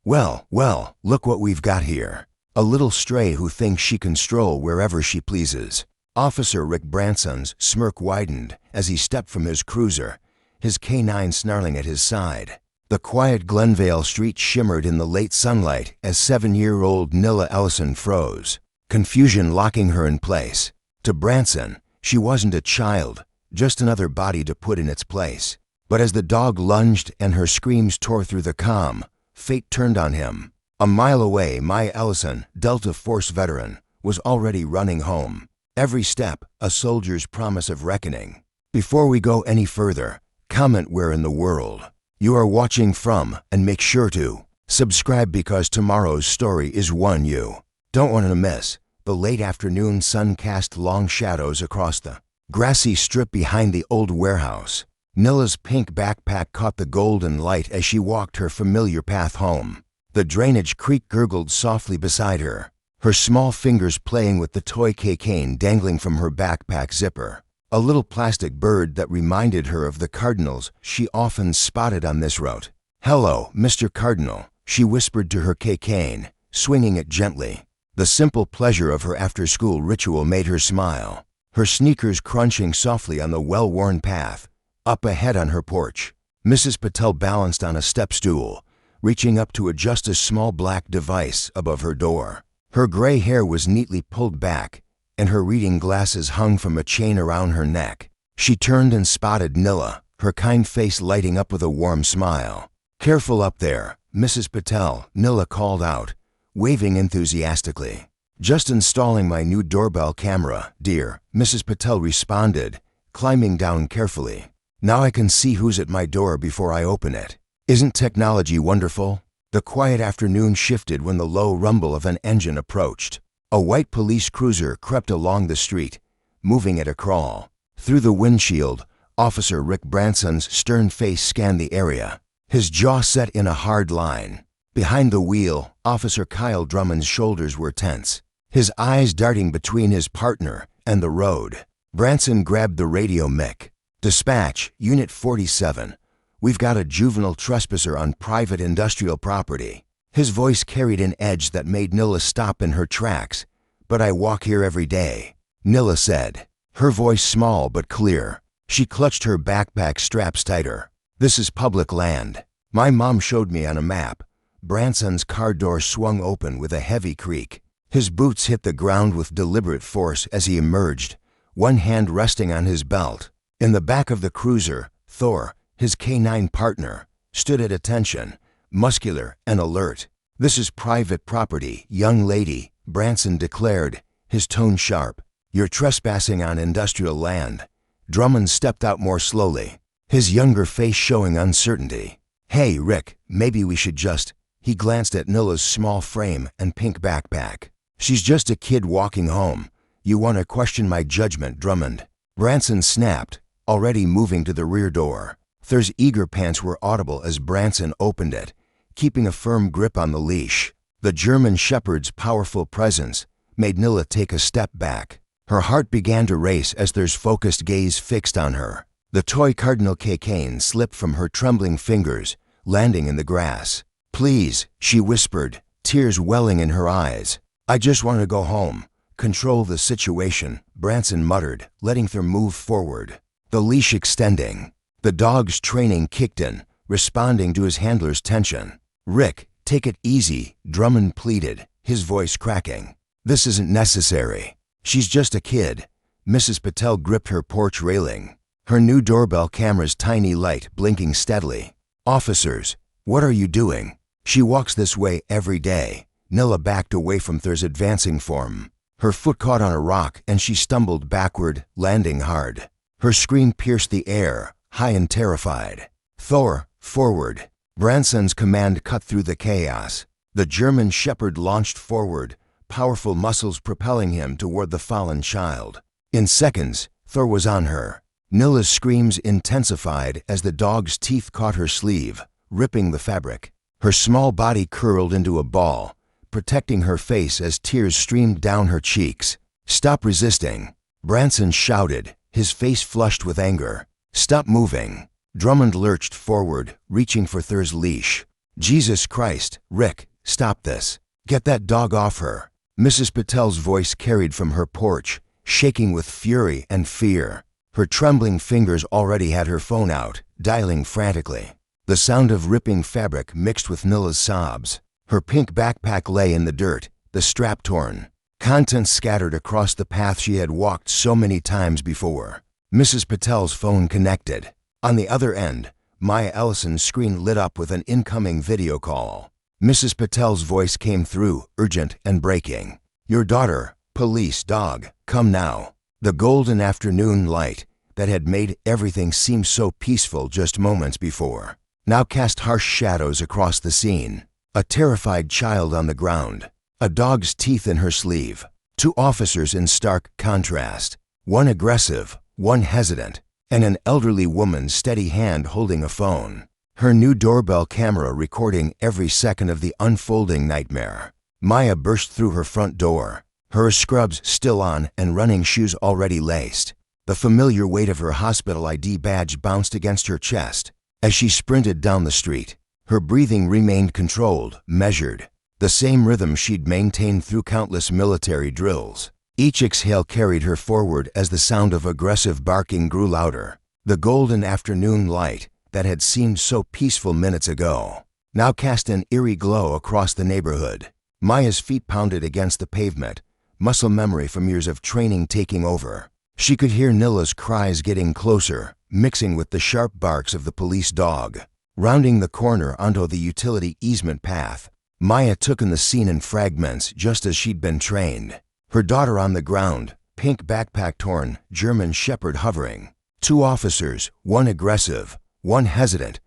Well, well, look what we've got here. A little stray who thinks she can stroll wherever she pleases. Officer Rick Branson's smirk widened as he stepped from his cruiser, his canine snarling at his side. The quiet Glenvale street shimmered in the late sunlight as 7-year-old Nilla Ellison froze, confusion locking her in place. To Branson, she wasn't a child, just another body to put in its place. But as the dog lunged and her screams tore through the calm, fate turned on him. A mile away, Maya Ellison, Delta Force veteran, was already running home. Every step, a soldier's promise of reckoning. Before we go any further, comment where in the world you are watching from, and make sure to subscribe because tomorrow's story is one you don't want to miss. The late afternoon sun cast long shadows across the grassy strip behind the old warehouse. Nilla's pink backpack caught the golden light as she walked her familiar path home. The drainage creek gurgled softly beside her, her small fingers playing with the toy cane dangling from her backpack zipper. A little plastic bird that reminded her of the cardinals she often spotted on this route. "Hello, Mr. Cardinal," she whispered to her cane, swinging it gently. The simple pleasure of her after-school ritual made her smile, her sneakers crunching softly on the well-worn path. Up ahead on her porch, Mrs. Patel balanced on a step stool, reaching up to adjust a small black device above her door. Her gray hair was neatly pulled back, and her reading glasses hung from a chain around her neck. She turned and spotted Nilla, her kind face lighting up with a warm smile. "Careful up there, Mrs. Patel," Nilla called out, waving enthusiastically. "Just installing my new doorbell camera, dear," Mrs. Patel responded, climbing down carefully. "Now I can see who's at my door before I open it. Isn't technology wonderful?" The quiet afternoon shifted when the low rumble of an engine approached. A white police cruiser crept along the street, moving at a crawl. Through the windshield, Officer Rick Branson's stern face scanned the area, his jaw set in a hard line. Behind the wheel, Officer Kyle Drummond's shoulders were tense, his eyes darting between his partner and the road. Branson grabbed the radio mic. "Dispatch, Unit 47. We've got a juvenile trespasser on private industrial property." His voice carried an edge that made Nilla stop in her tracks. "But I walk here every day," Nilla said, her voice small but clear. She clutched her backpack straps tighter. "This is public land. My mom showed me on a map." Branson's car door swung open with a heavy creak. His boots hit the ground with deliberate force as he emerged, one hand resting on his belt. In the back of the cruiser, Thor, his canine partner, stood at attention, muscular and alert. "This is private property, young lady," Branson declared, his tone sharp. "You're trespassing on industrial land." Drummond stepped out more slowly, his younger face showing uncertainty. "Hey, Rick, maybe we should just..." He glanced at Nilla's small frame and pink backpack. "She's just a kid walking home. You want to question my judgment, Drummond?" Branson snapped, already moving to the rear door. Thor's eager pants were audible as Branson opened it, keeping a firm grip on the leash. The German Shepherd's powerful presence made Nilla take a step back. Her heart began to race as Thor's focused gaze fixed on her. The toy Cardinal cane slipped from her trembling fingers, landing in the grass. "Please," she whispered, tears welling in her eyes. "I just want to go home. Control the situation," Branson muttered, letting Thor move forward. The leash extending. The dog's training kicked in, responding to his handler's tension. "Rick, take it easy," Drummond pleaded, his voice cracking. "This isn't necessary. She's just a kid." Mrs. Patel gripped her porch railing, her new doorbell camera's tiny light blinking steadily. "Officers, what are you doing?" "She walks this way every day." Nilla backed away from Thor's advancing form. Her foot caught on a rock and she stumbled backward, landing hard. Her scream pierced the air, high and terrified. "Thor, forward." Branson's command cut through the chaos. The German Shepherd launched forward, powerful muscles propelling him toward the fallen child. In seconds, Thor was on her. Nilla's screams intensified as the dog's teeth caught her sleeve, ripping the fabric. Her small body curled into a ball, protecting her face as tears streamed down her cheeks. "Stop resisting," Branson shouted, his face flushed with anger. "Stop moving." Drummond lurched forward, reaching for Thor's leash. Jesus Christ, Rick, stop this. Get that dog off her. Mrs. Patel's voice carried from her porch, shaking with fury and fear. Her trembling fingers already had her phone out, dialing frantically. The sound of ripping fabric mixed with Nila's sobs. Her pink backpack lay in the dirt, the strap torn. Contents scattered across the path she had walked so many times before. Mrs. Patel's phone connected. On the other end, Maya Ellison's screen lit up with an incoming video call. Mrs. Patel's voice came through, urgent and breaking. Your daughter, police dog, come now. The golden afternoon light that had made everything seem so peaceful just moments before now cast harsh shadows across the scene. A terrified child on the ground, a dog's teeth in her sleeve, two officers in stark contrast, one aggressive, one hesitant, and an elderly woman's steady hand holding a phone. Her new doorbell camera recording every second of the unfolding nightmare. Maya burst through her front door, her scrubs still on and running shoes already laced. The familiar weight of her hospital ID badge bounced against her chest. As she sprinted down the street, her breathing remained controlled, measured, the same rhythm she'd maintained through countless military drills. Each exhale carried her forward as the sound of aggressive barking grew louder. The golden afternoon light that had seemed so peaceful minutes ago now cast an eerie glow across the neighborhood. Maya's feet pounded against the pavement, muscle memory from years of training taking over. She could hear Nila's cries getting closer, mixing with the sharp barks of the police dog. Rounding the corner onto the utility easement path, Maya took in the scene in fragments just as she'd been trained. Her daughter on the ground, pink backpack torn, German shepherd hovering. Two officers, one aggressive, one hesitant.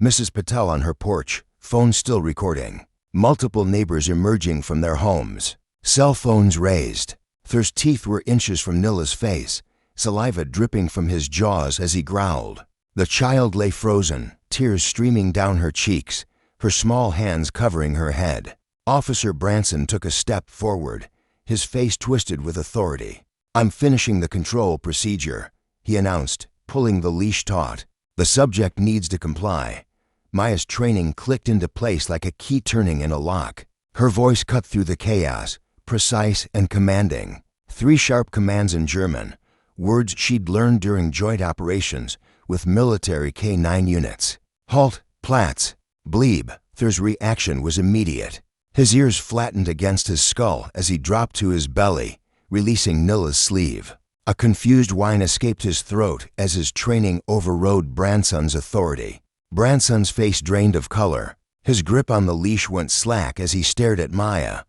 Mrs. Patel on her porch, phone still recording. Multiple neighbors emerging from their homes, cell phones raised. Thur's teeth were inches from Nila's face, saliva dripping from his jaws as he growled. The child lay frozen, tears streaming down her cheeks, her small hands covering her head. Officer Branson took a step forward, his face twisted with authority. I'm finishing the control procedure, he announced, pulling the leash taut. The subject needs to comply. Maya's training clicked into place like a key turning in a lock. Her voice cut through the chaos, precise and commanding. 3 sharp commands in German, words she'd learned during joint operations with military K-9 units. Halt, Platz, bleib. Thur's reaction was immediate. His ears flattened against his skull as he dropped to his belly, releasing Nila's sleeve. A confused whine escaped his throat as his training overrode Branson's authority. Branson's face drained of color. His grip on the leash went slack as he stared at Maya,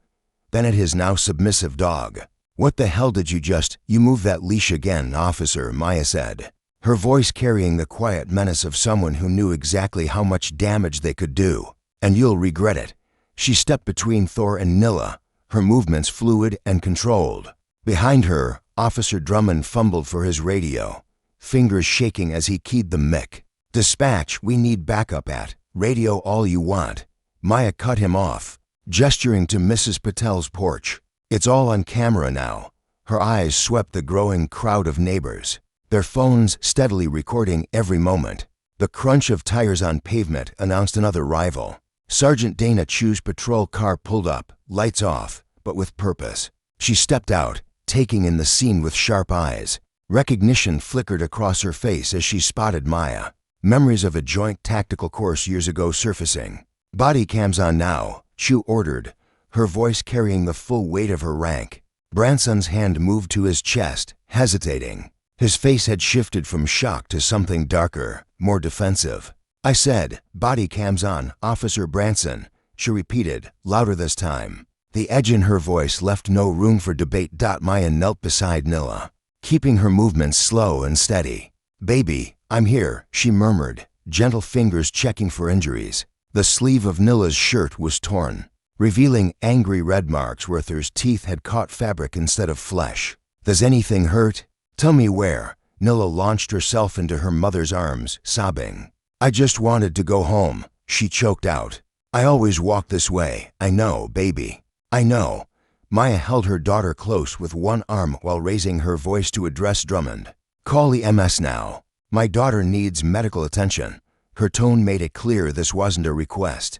then at his now submissive dog. What the hell did you just— You move that leash again, officer, Maya said, her voice carrying the quiet menace of someone who knew exactly how much damage they could do. And you'll regret it. She stepped between Thor and Nila, her movements fluid and controlled. Behind her, Officer Drummond fumbled for his radio, fingers shaking as he keyed the mic. Dispatch, we need backup at. Radio all you want. Maya cut him off, gesturing to Mrs. Patel's porch. It's all on camera now. Her eyes swept the growing crowd of neighbors, their phones steadily recording every moment. The crunch of tires on pavement announced another rival. Sergeant Dana Chu's patrol car pulled up, lights off, but with purpose. She stepped out, taking in the scene with sharp eyes. Recognition flickered across her face as she spotted Maya. Memories of a joint tactical course years ago surfacing. Body cams on now, Chu ordered, her voice carrying the full weight of her rank. Branson's hand moved to his chest, hesitating. His face had shifted from shock to something darker, more defensive. I said, body cams on, Officer Branson, she repeated, louder this time. The edge in her voice left no room for debate. Maya knelt beside Nila, keeping her movements slow and steady. Baby, I'm here, she murmured, gentle fingers checking for injuries. The sleeve of Nila's shirt was torn, revealing angry red marks where Thur's teeth had caught fabric instead of flesh. Does anything hurt? Tell me where. Nila launched herself into her mother's arms, sobbing. I just wanted to go home, she choked out. I always walk this way, I know, baby. I know. Maya held her daughter close with one arm while raising her voice to address Drummond. Call the MS now. My daughter needs medical attention. Her tone made it clear this wasn't a request.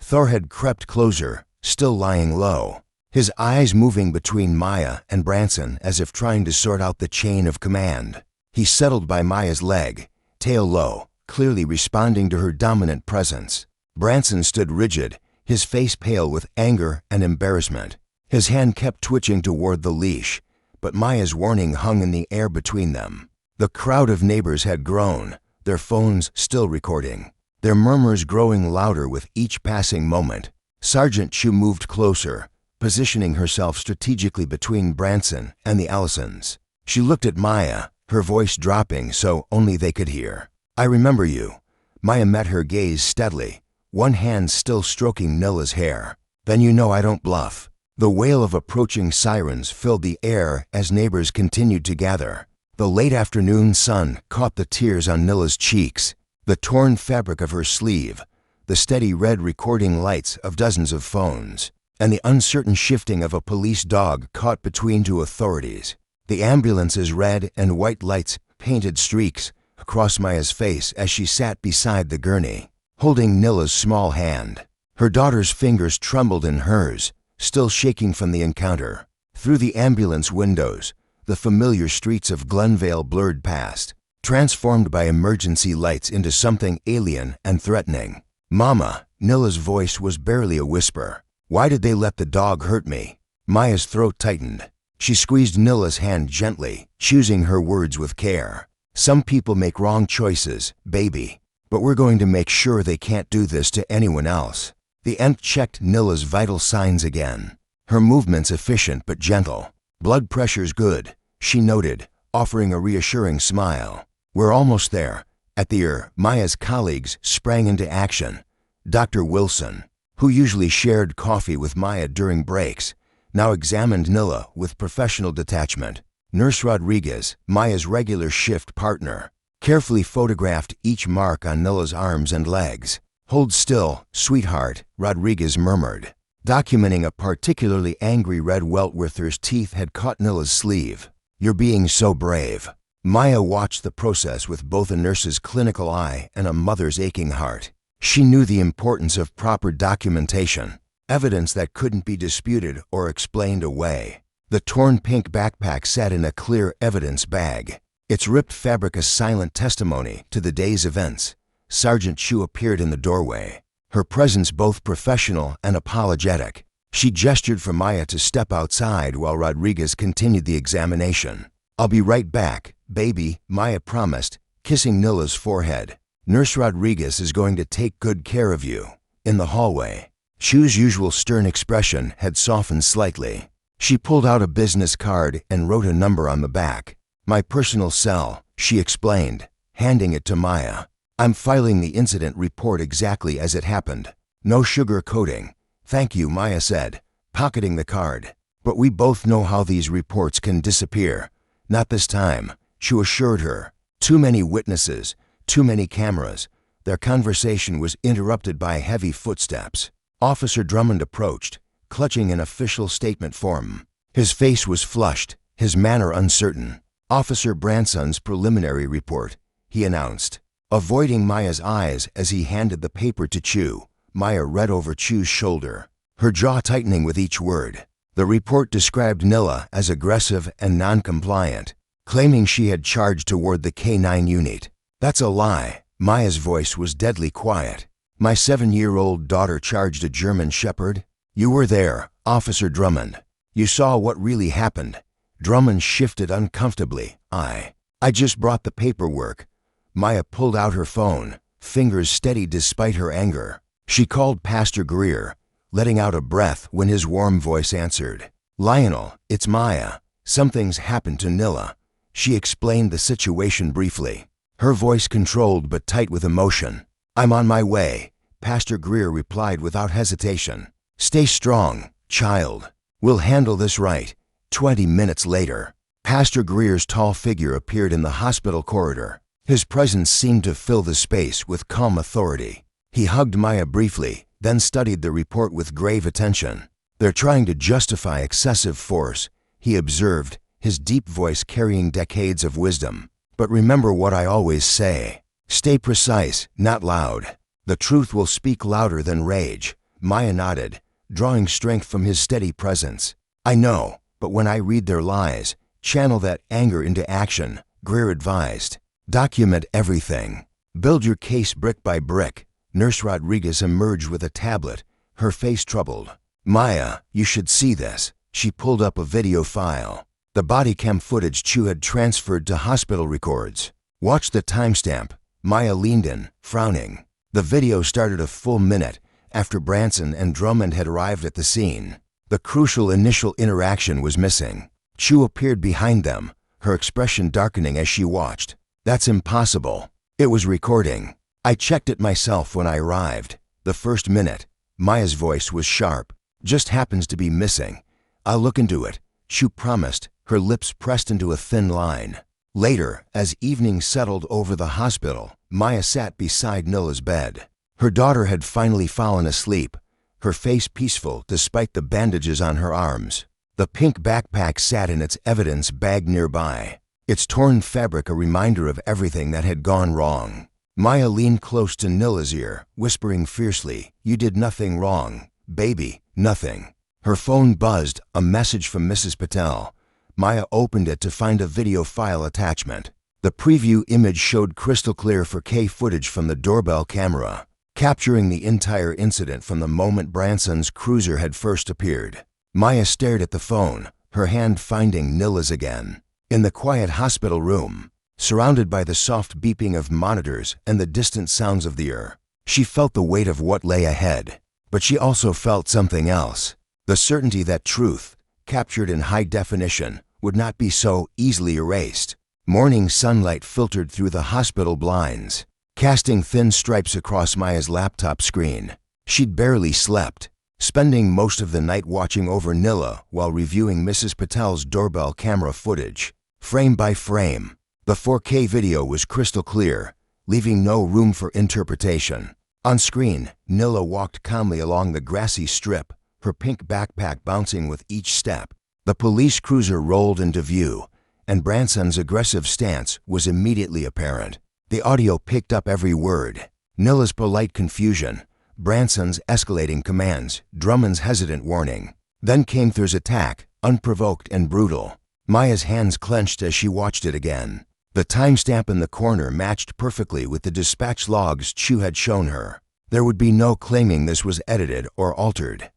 Thor had crept closer, still lying low, his eyes moving between Maya and Branson as if trying to sort out the chain of command. He settled by Maya's leg, tail low, clearly responding to her dominant presence. Branson stood rigid, his face pale with anger and embarrassment. His hand kept twitching toward the leash, but Maya's warning hung in the air between them. The crowd of neighbors had grown, their phones still recording, their murmurs growing louder with each passing moment. Sergeant Chu moved closer, positioning herself strategically between Branson and the Allisons. She looked at Maya, her voice dropping so only they could hear. "I remember you." Maya met her gaze steadily, one hand still stroking Nilla's hair. "Then you know I don't bluff." The wail of approaching sirens filled the air as neighbors continued to gather. The late afternoon sun caught the tears on Nilla's cheeks, the torn fabric of her sleeve, the steady red recording lights of dozens of phones, and the uncertain shifting of a police dog caught between two authorities. The ambulance's red and white lights painted streaks across Maya's face as she sat beside the gurney, holding Nilla's small hand. Her daughter's fingers trembled in hers, still shaking from the encounter. Through the ambulance windows, the familiar streets of Glenvale blurred past, transformed by emergency lights into something alien and threatening. "Mama," Nilla's voice was barely a whisper. "Why did they let the dog hurt me?" Maya's throat tightened. She squeezed Nilla's hand gently, choosing her words with care. "Some people make wrong choices, baby, but we're going to make sure they can't do this to anyone else." The aunt checked Nilla's vital signs again, her movements efficient but gentle. "Blood pressure's good," she noted, offering a reassuring smile. "We're almost there." At the Maya's colleagues sprang into action. Dr. Wilson, who usually shared coffee with Maya during breaks, now examined Nilla with professional detachment. Nurse Rodriguez, Maya's regular shift partner, carefully photographed each mark on Nilla's arms and legs. "Hold still, sweetheart," Rodriguez murmured, documenting a particularly angry red welt where her teeth had caught Nilla's sleeve. "You're being so brave." Maya watched the process with both a nurse's clinical eye and a mother's aching heart. She knew the importance of proper documentation, evidence that couldn't be disputed or explained away. The torn pink backpack sat in a clear evidence bag, its ripped fabric a silent testimony to the day's events. Sergeant Chu appeared in the doorway, her presence both professional and apologetic. She gestured for Maya to step outside while Rodriguez continued the examination. "I'll be right back, baby," Maya promised, kissing Nilla's forehead. "Nurse Rodriguez is going to take good care of you." In the hallway, Chu's usual stern expression had softened slightly. She pulled out a business card and wrote a number on the back. "My personal cell," she explained, handing it to Maya. "I'm filing the incident report exactly as it happened. No sugar-coating." "Thank you," Maya said, pocketing the card. "But we both know how these reports can disappear." "Not this time," Chu assured her. "Too many witnesses, too many cameras." Their conversation was interrupted by heavy footsteps. Officer Drummond approached, clutching an official statement form. His face was flushed, his manner uncertain. "Officer Branson's preliminary report," he announced. Avoiding Maya's eyes as he handed the paper to Chu, Maya read over Chu's shoulder, her jaw tightening with each word. The report described Nilla as aggressive and non-compliant, claiming she had charged toward the K-9 unit. "That's a lie." Maya's voice was deadly quiet. "My 7-year-old daughter charged a German Shepherd." "You were there, Officer Drummond. You saw what really happened." Drummond shifted uncomfortably. I just brought the paperwork." Maya pulled out her phone, fingers steady despite her anger. She called Pastor Greer, letting out a breath when his warm voice answered. "Lionel, it's Maya. Something's happened to Nilla." She explained the situation briefly, her voice controlled but tight with emotion. "I'm on my way," Pastor Greer replied without hesitation. "Stay strong, child. We'll handle this right." 20 minutes later, Pastor Greer's tall figure appeared in the hospital corridor. His presence seemed to fill the space with calm authority. He hugged Maya briefly, then studied the report with grave attention. "They're trying to justify excessive force," he observed, his deep voice carrying decades of wisdom. "But remember what I always say. Stay precise, not loud. The truth will speak louder than rage." Maya nodded, drawing strength from his steady presence. I know, but when I read their lies, channel that anger into action, Greer advised. Document everything. Build your case brick by brick. Nurse Rodriguez emerged with a tablet, her face troubled. Maya, you should see this. She pulled up a video file. The body cam footage Chu had transferred to hospital records. Watch the timestamp. Maya leaned in, frowning. The video started a full minute after Branson and Drummond had arrived at the scene. The crucial initial interaction was missing. Chu appeared behind them, her expression darkening as she watched. That's impossible. It was recording. I checked it myself when I arrived. The first minute. Maya's voice was sharp. Just happens to be missing. I'll look into it, Chu promised, her lips pressed into a thin line. Later, as evening settled over the hospital, Maya sat beside Nila's bed. Her daughter had finally fallen asleep, her face peaceful despite the bandages on her arms. The pink backpack sat in its evidence bag nearby, its torn fabric a reminder of everything that had gone wrong. Maya leaned close to Nila's ear, whispering fiercely, "You did nothing wrong, baby, nothing." Her phone buzzed, a message from Mrs. Patel. Maya opened it to find a video file attachment. The preview image showed crystal clear 4K footage from the doorbell camera, capturing the entire incident from the moment Branson's cruiser had first appeared. Maya stared at the phone, her hand finding Nila's again. In the quiet hospital room, surrounded by the soft beeping of monitors and the distant sounds of the air, she felt the weight of what lay ahead. But she also felt something else. The certainty that truth, captured in high definition, would not be so easily erased. Morning sunlight filtered through the hospital blinds, casting thin stripes across Maya's laptop screen. She'd barely slept, spending most of the night watching over Nila while reviewing Mrs. Patel's doorbell camera footage. Frame by frame, the 4K video was crystal clear, leaving no room for interpretation. On screen, Nila walked calmly along the grassy strip, her pink backpack bouncing with each step. The police cruiser rolled into view, and Branson's aggressive stance was immediately apparent. The audio picked up every word. Nila's polite confusion, Branson's escalating commands, Drummond's hesitant warning. Then came Thur's attack, unprovoked and brutal. Maya's hands clenched as she watched it again. The timestamp in the corner matched perfectly with the dispatch logs Chu had shown her. There would be no claiming this was edited or altered.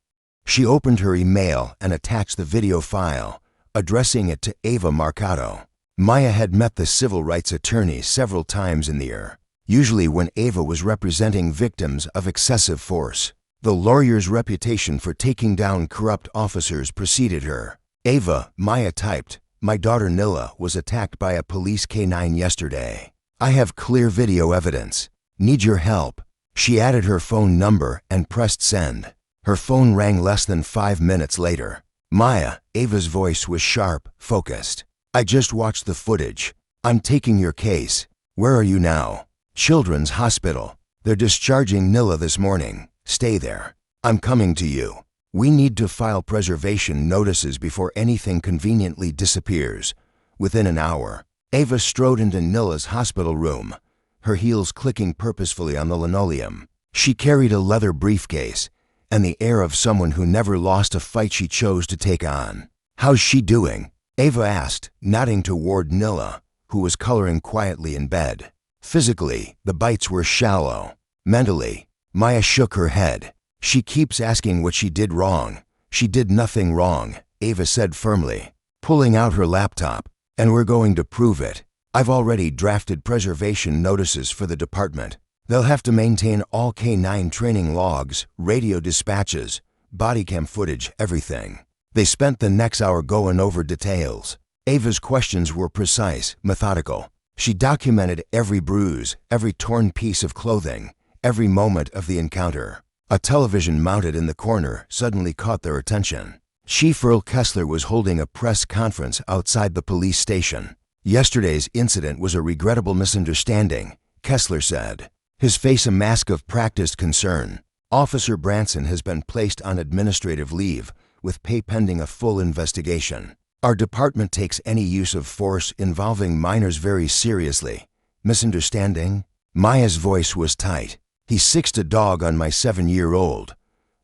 She opened her email and attached the video file, addressing it to Ava Marcato. Maya had met the civil rights attorney several times in the year, usually when Ava was representing victims of excessive force. The lawyer's reputation for taking down corrupt officers preceded her. Ava, Maya typed, "My daughter Nila was attacked by a police K-9 yesterday. I have clear video evidence. Need your help." She added her phone number and pressed send. Her phone rang less than 5 minutes later. "Maya," Ava's voice was sharp, focused. "I just watched the footage. I'm taking your case. Where are you now?" "Children's Hospital. They're discharging Nila this morning. Stay there. I'm coming to you. We need to file preservation notices before anything conveniently disappears. Within an hour." Ava strode into Nila's hospital room, her heels clicking purposefully on the linoleum. She carried a leather briefcase and the air of someone who never lost a fight she chose to take on. "How's she doing?" Ava asked, nodding toward Nila, who was coloring quietly in bed. Physically, the bites were shallow. Mentally, Maya shook her head. "She keeps asking what she did wrong." "She did nothing wrong," Ava said firmly, pulling out her laptop. "And we're going to prove it. I've already drafted preservation notices for the department. They'll have to maintain all K-9 training logs, radio dispatches, body cam footage, everything." They spent the next hour going over details. Ava's questions were precise, methodical. She documented every bruise, every torn piece of clothing, every moment of the encounter. A television mounted in the corner suddenly caught their attention. Chief Earl Kessler was holding a press conference outside the police station. "Yesterday's incident was a regrettable misunderstanding," Kessler said, his face a mask of practiced concern. "Officer Branson has been placed on administrative leave, with pay pending a full investigation. Our department takes any use of force involving minors very seriously." "Misunderstanding?" Maya's voice was tight. "He sicked a dog on my 7-year-old.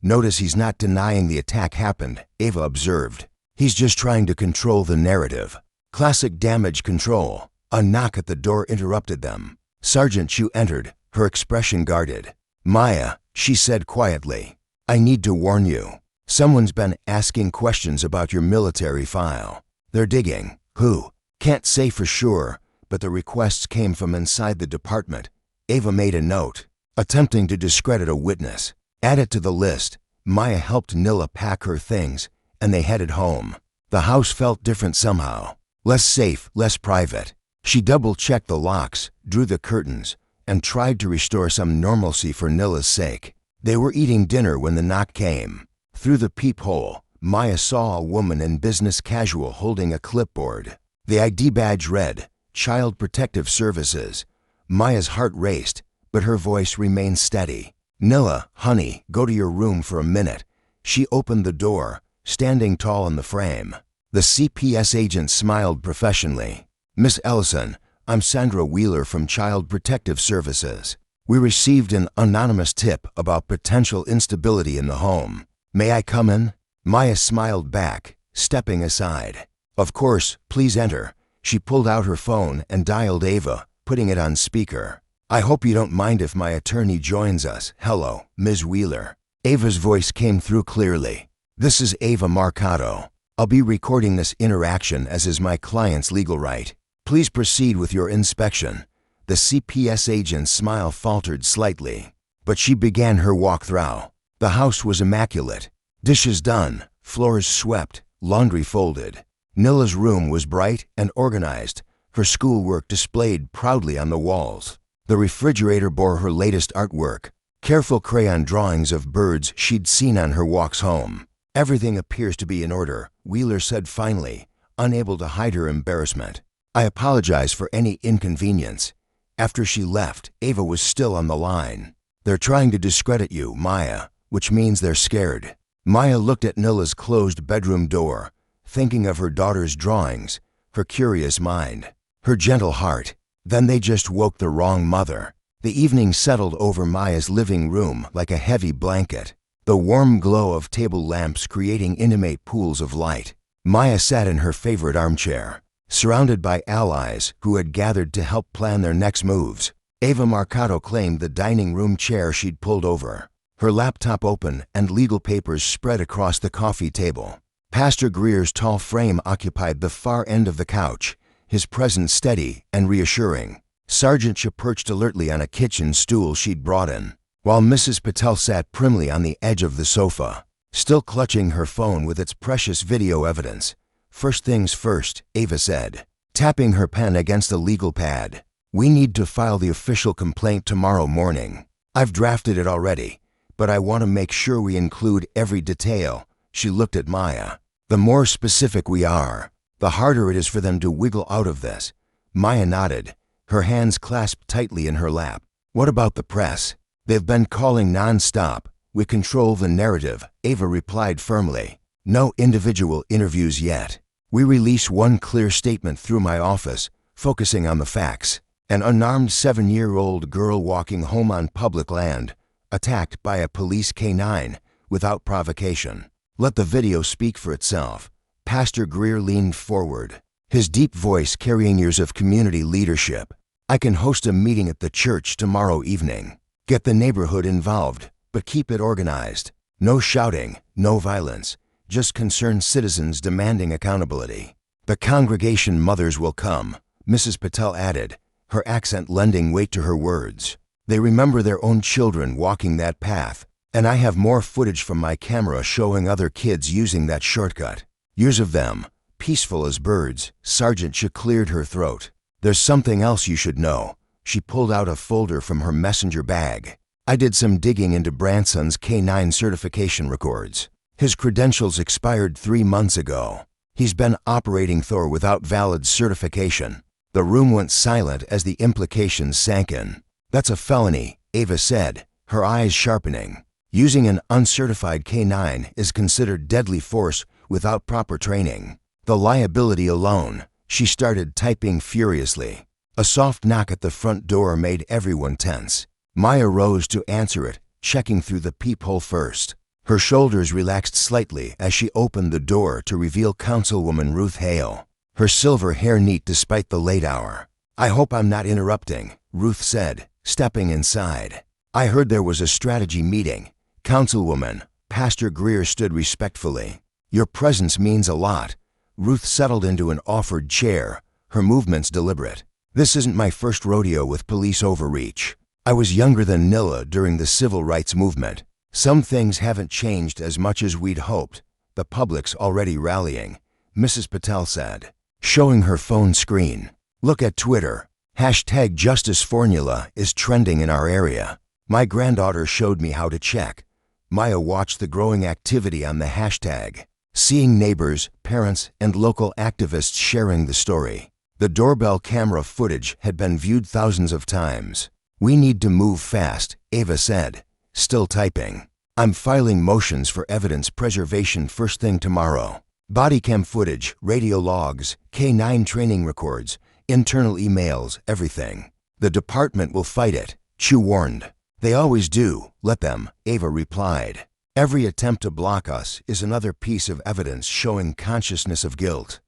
Notice he's not denying the attack happened, Ava observed. He's just trying to control the narrative. Classic damage control. A knock at the door interrupted them. Sergeant Chu entered, her expression guarded. Maya, she said quietly, I need to warn you. Someone's been asking questions about your military file. They're digging. Who? Can't say for sure, but the requests came from inside the department. Ava made a note, attempting to discredit a witness. Add it to the list. Maya helped Nilla pack her things, and they headed home. The house felt different somehow. Less safe, less private. She double-checked the locks, drew the curtains, and tried to restore some normalcy for Nilla's sake. They were eating dinner when the knock came. Through the peephole, Maya saw a woman in business casual holding a clipboard. The ID badge read, Child Protective Services. Maya's heart raced, but her voice remained steady. Nilla, honey, go to your room for a minute. She opened the door, standing tall in the frame. The CPS agent smiled professionally. Miss Ellison, I'm Sandra Wheeler from Child Protective Services. We received an anonymous tip about potential instability in the home. May I come in? Maya smiled back, stepping aside. Of course, please enter. She pulled out her phone and dialed Ava, putting it on speaker. I hope you don't mind if my attorney joins us. Hello, Ms. Wheeler. Ava's voice came through clearly. This is Ava Marcato. I'll be recording this interaction as is my client's legal right. Please proceed with your inspection. The CPS agent's smile faltered slightly, but she began her walkthrough. The house was immaculate. Dishes done, floors swept, laundry folded. Nilla's room was bright and organized, her schoolwork displayed proudly on the walls. The refrigerator bore her latest artwork, careful crayon drawings of birds she'd seen on her walks home. Everything appears to be in order, Wheeler said finally, unable to hide her embarrassment. I apologize for any inconvenience. After she left, Ava was still on the line. They're trying to discredit you, Maya, which means they're scared. Maya looked at Nilla's closed bedroom door, thinking of her daughter's drawings, her curious mind, her gentle heart. Then they just woke the wrong mother. The evening settled over Maya's living room like a heavy blanket, the warm glow of table lamps creating intimate pools of light. Maya sat in her favorite armchair, surrounded by allies who had gathered to help plan their next moves. Ava Marcato claimed the dining room chair she'd pulled over, her laptop open and legal papers spread across the coffee table. Pastor Greer's tall frame occupied the far end of the couch, his presence steady and reassuring. Sergeant Chu perched alertly on a kitchen stool she'd brought in, while Mrs. Patel sat primly on the edge of the sofa, still clutching her phone with its precious video evidence. First things first, Ava said, tapping her pen against a legal pad. We need to file the official complaint tomorrow morning. I've drafted it already, but I want to make sure we include every detail. She looked at Maya. The more specific we are, the harder it is for them to wiggle out of this. Maya nodded, her hands clasped tightly in her lap. What about the press? They've been calling non-stop. We control the narrative, Ava replied firmly. No individual interviews yet. We release one clear statement through my office, focusing on the facts. An unarmed 7-year-old girl walking home on public land, attacked by a police K-9 without provocation. Let the video speak for itself. Pastor Greer leaned forward, his deep voice carrying years of community leadership. I can host a meeting at the church tomorrow evening. Get the neighborhood involved, but keep it organized. No shouting, no violence, just concerned citizens demanding accountability. The congregation mothers will come, Mrs. Patel added, her accent lending weight to her words. They remember their own children walking that path, and I have more footage from my camera showing other kids using that shortcut. Years of them, peaceful as birds. Sergeant Chu cleared her throat. There's something else you should know. She pulled out a folder from her messenger bag. I did some digging into Branson's K-9 certification records. His credentials expired 3 months ago. He's been operating Thor without valid certification. The room went silent as the implications sank in. That's a felony, Ava said, her eyes sharpening. Using an uncertified K-9 is considered deadly force without proper training. The liability alone. She started typing furiously. A soft knock at the front door made everyone tense. Maya rose to answer it, checking through the peephole first. Her shoulders relaxed slightly as she opened the door to reveal Councilwoman Ruth Hale, her silver hair neat despite the late hour. "I hope I'm not interrupting," Ruth said, stepping inside. "I heard there was a strategy meeting." "Councilwoman," Pastor Greer stood respectfully. "Your presence means a lot." Ruth settled into an offered chair, her movements deliberate. "This isn't my first rodeo with police overreach. I was younger than Nilla during the civil rights movement. Some things haven't changed as much as we'd hoped. The public's already rallying," Mrs. Patel said, showing her phone screen. "Look at Twitter. #JusticeFormula is trending in our area. My granddaughter showed me how to check." Maya watched the growing activity on the hashtag, seeing neighbors, parents, and local activists sharing the story. The doorbell camera footage had been viewed thousands of times. "We need to move fast," Ava said, still typing. "I'm filing motions for evidence preservation first thing tomorrow. Body cam footage, radio logs, K9 training records, internal emails, everything. The department will fight it," Chu warned. "They always do, let them," Ava replied. "Every attempt to block us is another piece of evidence showing consciousness of guilt."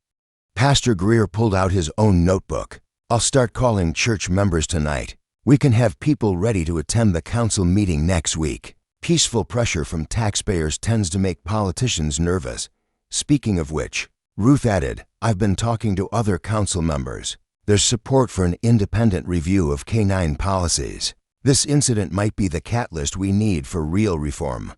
Pastor Greer pulled out his own notebook. "I'll start calling church members tonight. We can have people ready to attend the council meeting next week." Peaceful pressure from taxpayers tends to make politicians nervous. Speaking of which, Ruth added, "I've been talking to other council members. There's support for an independent review of K9 policies. This incident might be the catalyst we need for real reform."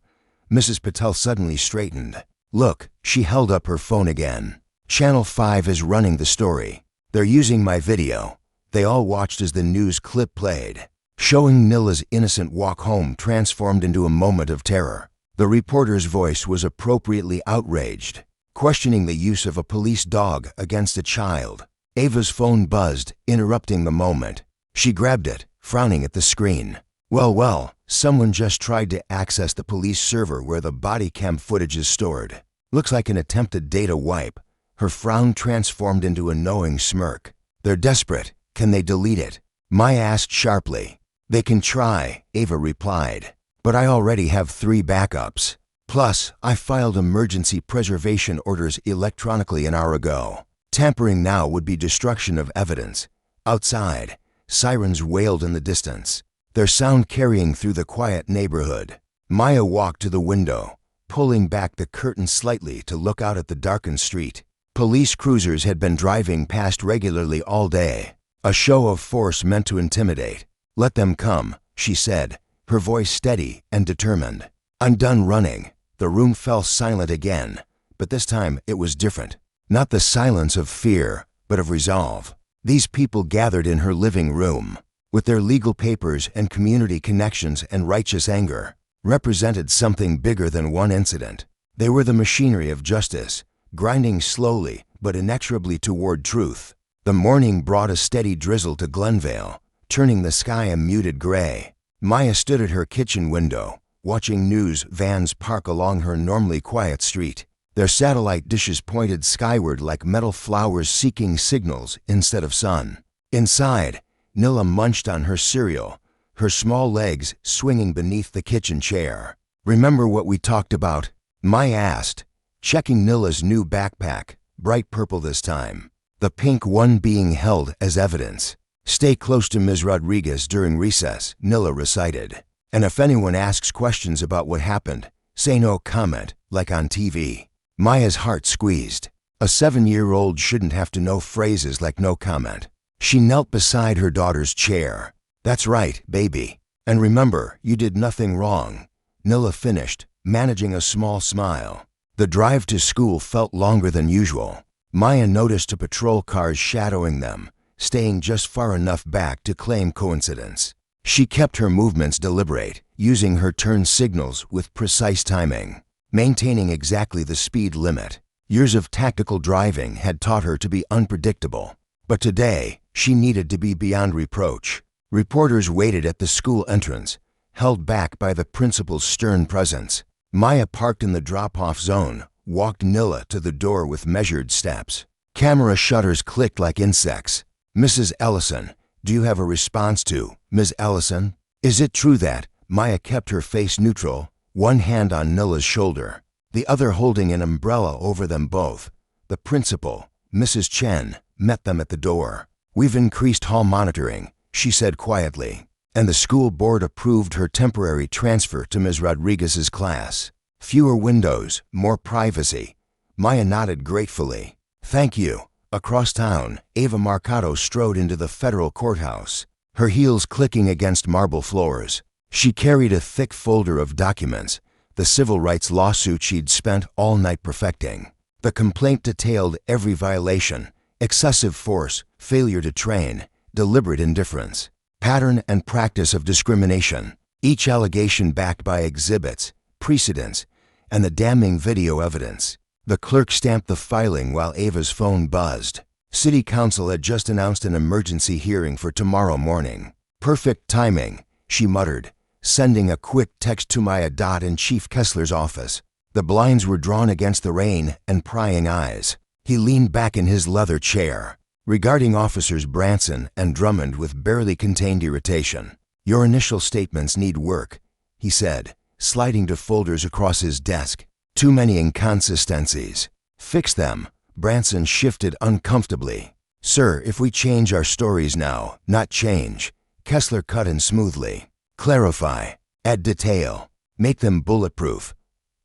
Mrs. Patel suddenly straightened. "Look," she held up her phone again. "Channel 5 is running the story. They're using my video." They all watched as the news clip played, showing Nilla's innocent walk home transformed into a moment of terror. The reporter's voice was appropriately outraged, questioning the use of a police dog against a child. Ava's phone buzzed, interrupting the moment. She grabbed it, frowning at the screen. Well, someone just tried to access the police server where the body cam footage is stored. Looks like an attempted data wipe." Her frown transformed into a knowing smirk. "They're desperate. Can they delete it?" Maya asked sharply. "They can try," Ava replied. "But I already have 3 backups. Plus, I filed emergency preservation orders electronically an hour ago. Tampering now would be destruction of evidence." Outside, sirens wailed in the distance, their sound carrying through the quiet neighborhood. Maya walked to the window, pulling back the curtain slightly to look out at the darkened street. Police cruisers had been driving past regularly all day, a show of force meant to intimidate. "Let them come," she said, her voice steady and determined. "I'm done running." The room fell silent again, but this time it was different. Not the silence of fear, but of resolve. These people gathered in her living room, with their legal papers and community connections and righteous anger, represented something bigger than one incident. They were the machinery of justice, grinding slowly but inexorably toward truth. The morning brought a steady drizzle to Glenvale, turning the sky a muted gray. Maya stood at her kitchen window, watching news vans park along her normally quiet street. Their satellite dishes pointed skyward like metal flowers seeking signals instead of sun. Inside, Nilla munched on her cereal, her small legs swinging beneath the kitchen chair. "Remember what we talked about?" Maya asked, checking Nilla's new backpack, bright purple this time, the pink one being held as evidence. "Stay close to Ms. Rodriguez during recess," Nilla recited. "And if anyone asks questions about what happened, say no comment, like on TV." Maya's heart squeezed. A 7-year-old shouldn't have to know phrases like no comment. She knelt beside her daughter's chair. "That's right, baby. And remember, you did nothing wrong," Nilla finished, managing a small smile. The drive to school felt longer than usual. Maya noticed a patrol car shadowing them, staying just far enough back to claim coincidence. She kept her movements deliberate, using her turn signals with precise timing, maintaining exactly the speed limit. Years of tactical driving had taught her to be unpredictable, but today she needed to be beyond reproach. Reporters waited at the school entrance, held back by the principal's stern presence. Maya parked in the drop-off zone, walked Nilla to the door with measured steps. Camera shutters clicked like insects. "Mrs. Ellison, do you have a response to Ms. Ellison? Is it true that?" Maya kept her face neutral, one hand on Nilla's shoulder, the other holding an umbrella over them both. The principal, Mrs. Chen, met them at the door. "We've increased hall monitoring," she said quietly, "and the school board approved her temporary transfer to Ms. Rodriguez's class. Fewer windows, more privacy." Maya nodded gratefully. "Thank you." Across town, Ava Marcato strode into the federal courthouse, her heels clicking against marble floors. She carried a thick folder of documents, the civil rights lawsuit she'd spent all night perfecting. The complaint detailed every violation: excessive force, failure to train, deliberate indifference, pattern and practice of discrimination, each allegation backed by exhibits, precedents, and the damning video evidence. The clerk stamped the filing while Ava's phone buzzed. City Council had just announced an emergency hearing for tomorrow morning. "Perfect timing," she muttered, sending a quick text to Maya in Chief Kessler's office. The blinds were drawn against the rain and prying eyes. He leaned back in his leather chair, regarding Officers Branson and Drummond with barely contained irritation. "Your initial statements need work," he said, sliding to folders across his desk. "Too many inconsistencies." "Fix them." Branson shifted uncomfortably. "Sir, if we change our stories now, not change." Kessler cut in smoothly. "Clarify. Add detail. Make them bulletproof."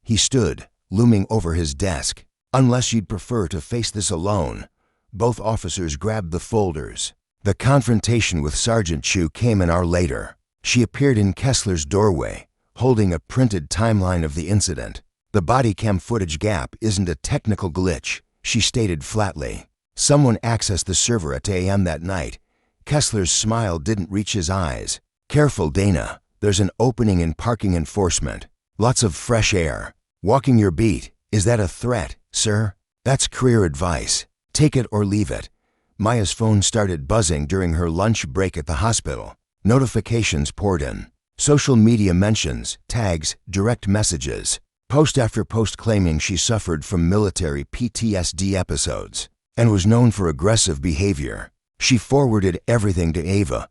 He stood, looming over his desk. "Unless you'd prefer to face this alone." Both officers grabbed the folders. The confrontation with Sergeant Chu came an hour later. She appeared in Kessler's doorway, holding a printed timeline of the incident. "The body cam footage gap isn't a technical glitch," she stated flatly. "Someone accessed the server at 2 a.m. that night." Kessler's smile didn't reach his eyes. "Careful, Dana. There's an opening in parking enforcement. Lots of fresh air. Walking your beat. Is that a threat, sir?" "That's career advice. Take it or leave it." Maya's phone started buzzing during her lunch break at the hospital. Notifications poured in. Social media mentions, tags, direct messages. Post after post claiming she suffered from military PTSD episodes and was known for aggressive behavior. She forwarded everything to Ava,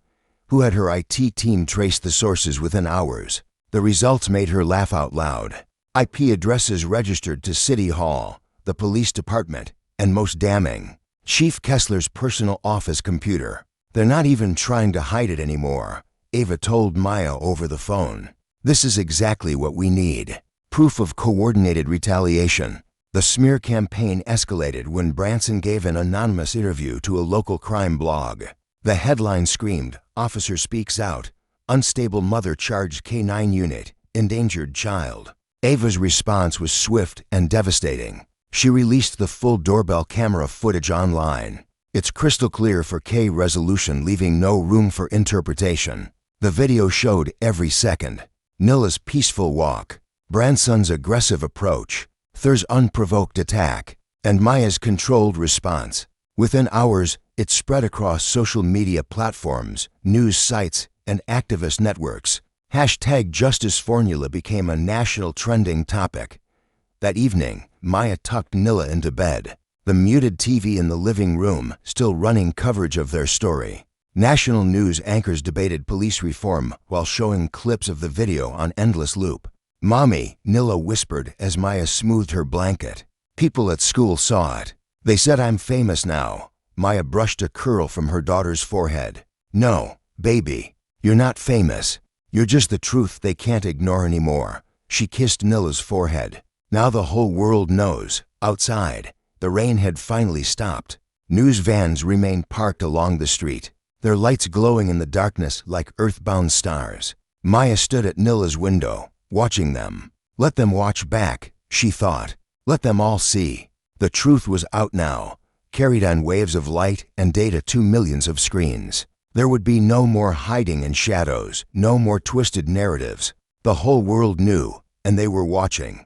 who had her IT team trace the sources within hours. The results made her laugh out loud. IP addresses registered to City Hall, the police department, and most damning, Chief Kessler's personal office computer. "They're not even trying to hide it anymore," Ava told Maya over the phone. "This is exactly what we need. Proof of coordinated retaliation." The smear campaign escalated when Branson gave an anonymous interview to a local crime blog. The headline screamed, "Officer speaks out. Unstable mother charged K-9 unit. Endangered child." Ava's response was swift and devastating. She released the full doorbell camera footage online. It's crystal clear 4K resolution, leaving no room for interpretation. The video showed every second. Nilla's peaceful walk, Branson's aggressive approach, Thur's unprovoked attack, and Maya's controlled response. Within hours, it spread across social media platforms, news sites, and activist networks. #JusticeFormula became a national trending topic. That evening, Maya tucked Nilla into bed, the muted TV in the living room still running coverage of their story. National news anchors debated police reform while showing clips of the video on endless loop. "Mommy," Nilla whispered as Maya smoothed her blanket. "People at school saw it. They said I'm famous now." Maya brushed a curl from her daughter's forehead. "No, baby, you're not famous. You're just the truth they can't ignore anymore." She kissed Nilla's forehead. Now the whole world knows. Outside, the rain had finally stopped. News vans remained parked along the street, their lights glowing in the darkness like earthbound stars. Maya stood at Nilla's window, watching them. Let them watch back, she thought. Let them all see. The truth was out now, carried on waves of light and data to millions of screens. There would be no more hiding in shadows, no more twisted narratives. The whole world knew, and they were watching.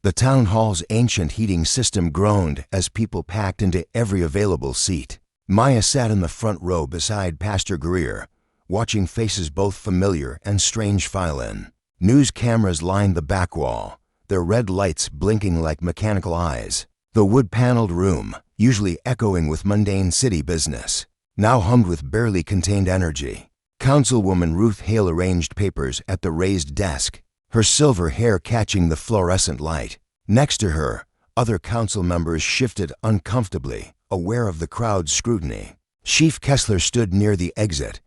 The town hall's ancient heating system groaned as people packed into every available seat. Maya sat in the front row beside Pastor Greer, watching faces both familiar and strange file in. News cameras lined the back wall, their red lights blinking like mechanical eyes. The wood-paneled room, usually echoing with mundane city business, now hummed with barely contained energy. Councilwoman Ruth Hale arranged papers at the raised desk, her silver hair catching the fluorescent light. Next to her, other council members shifted uncomfortably, aware of the crowd's scrutiny. Chief Kessler stood near the exit,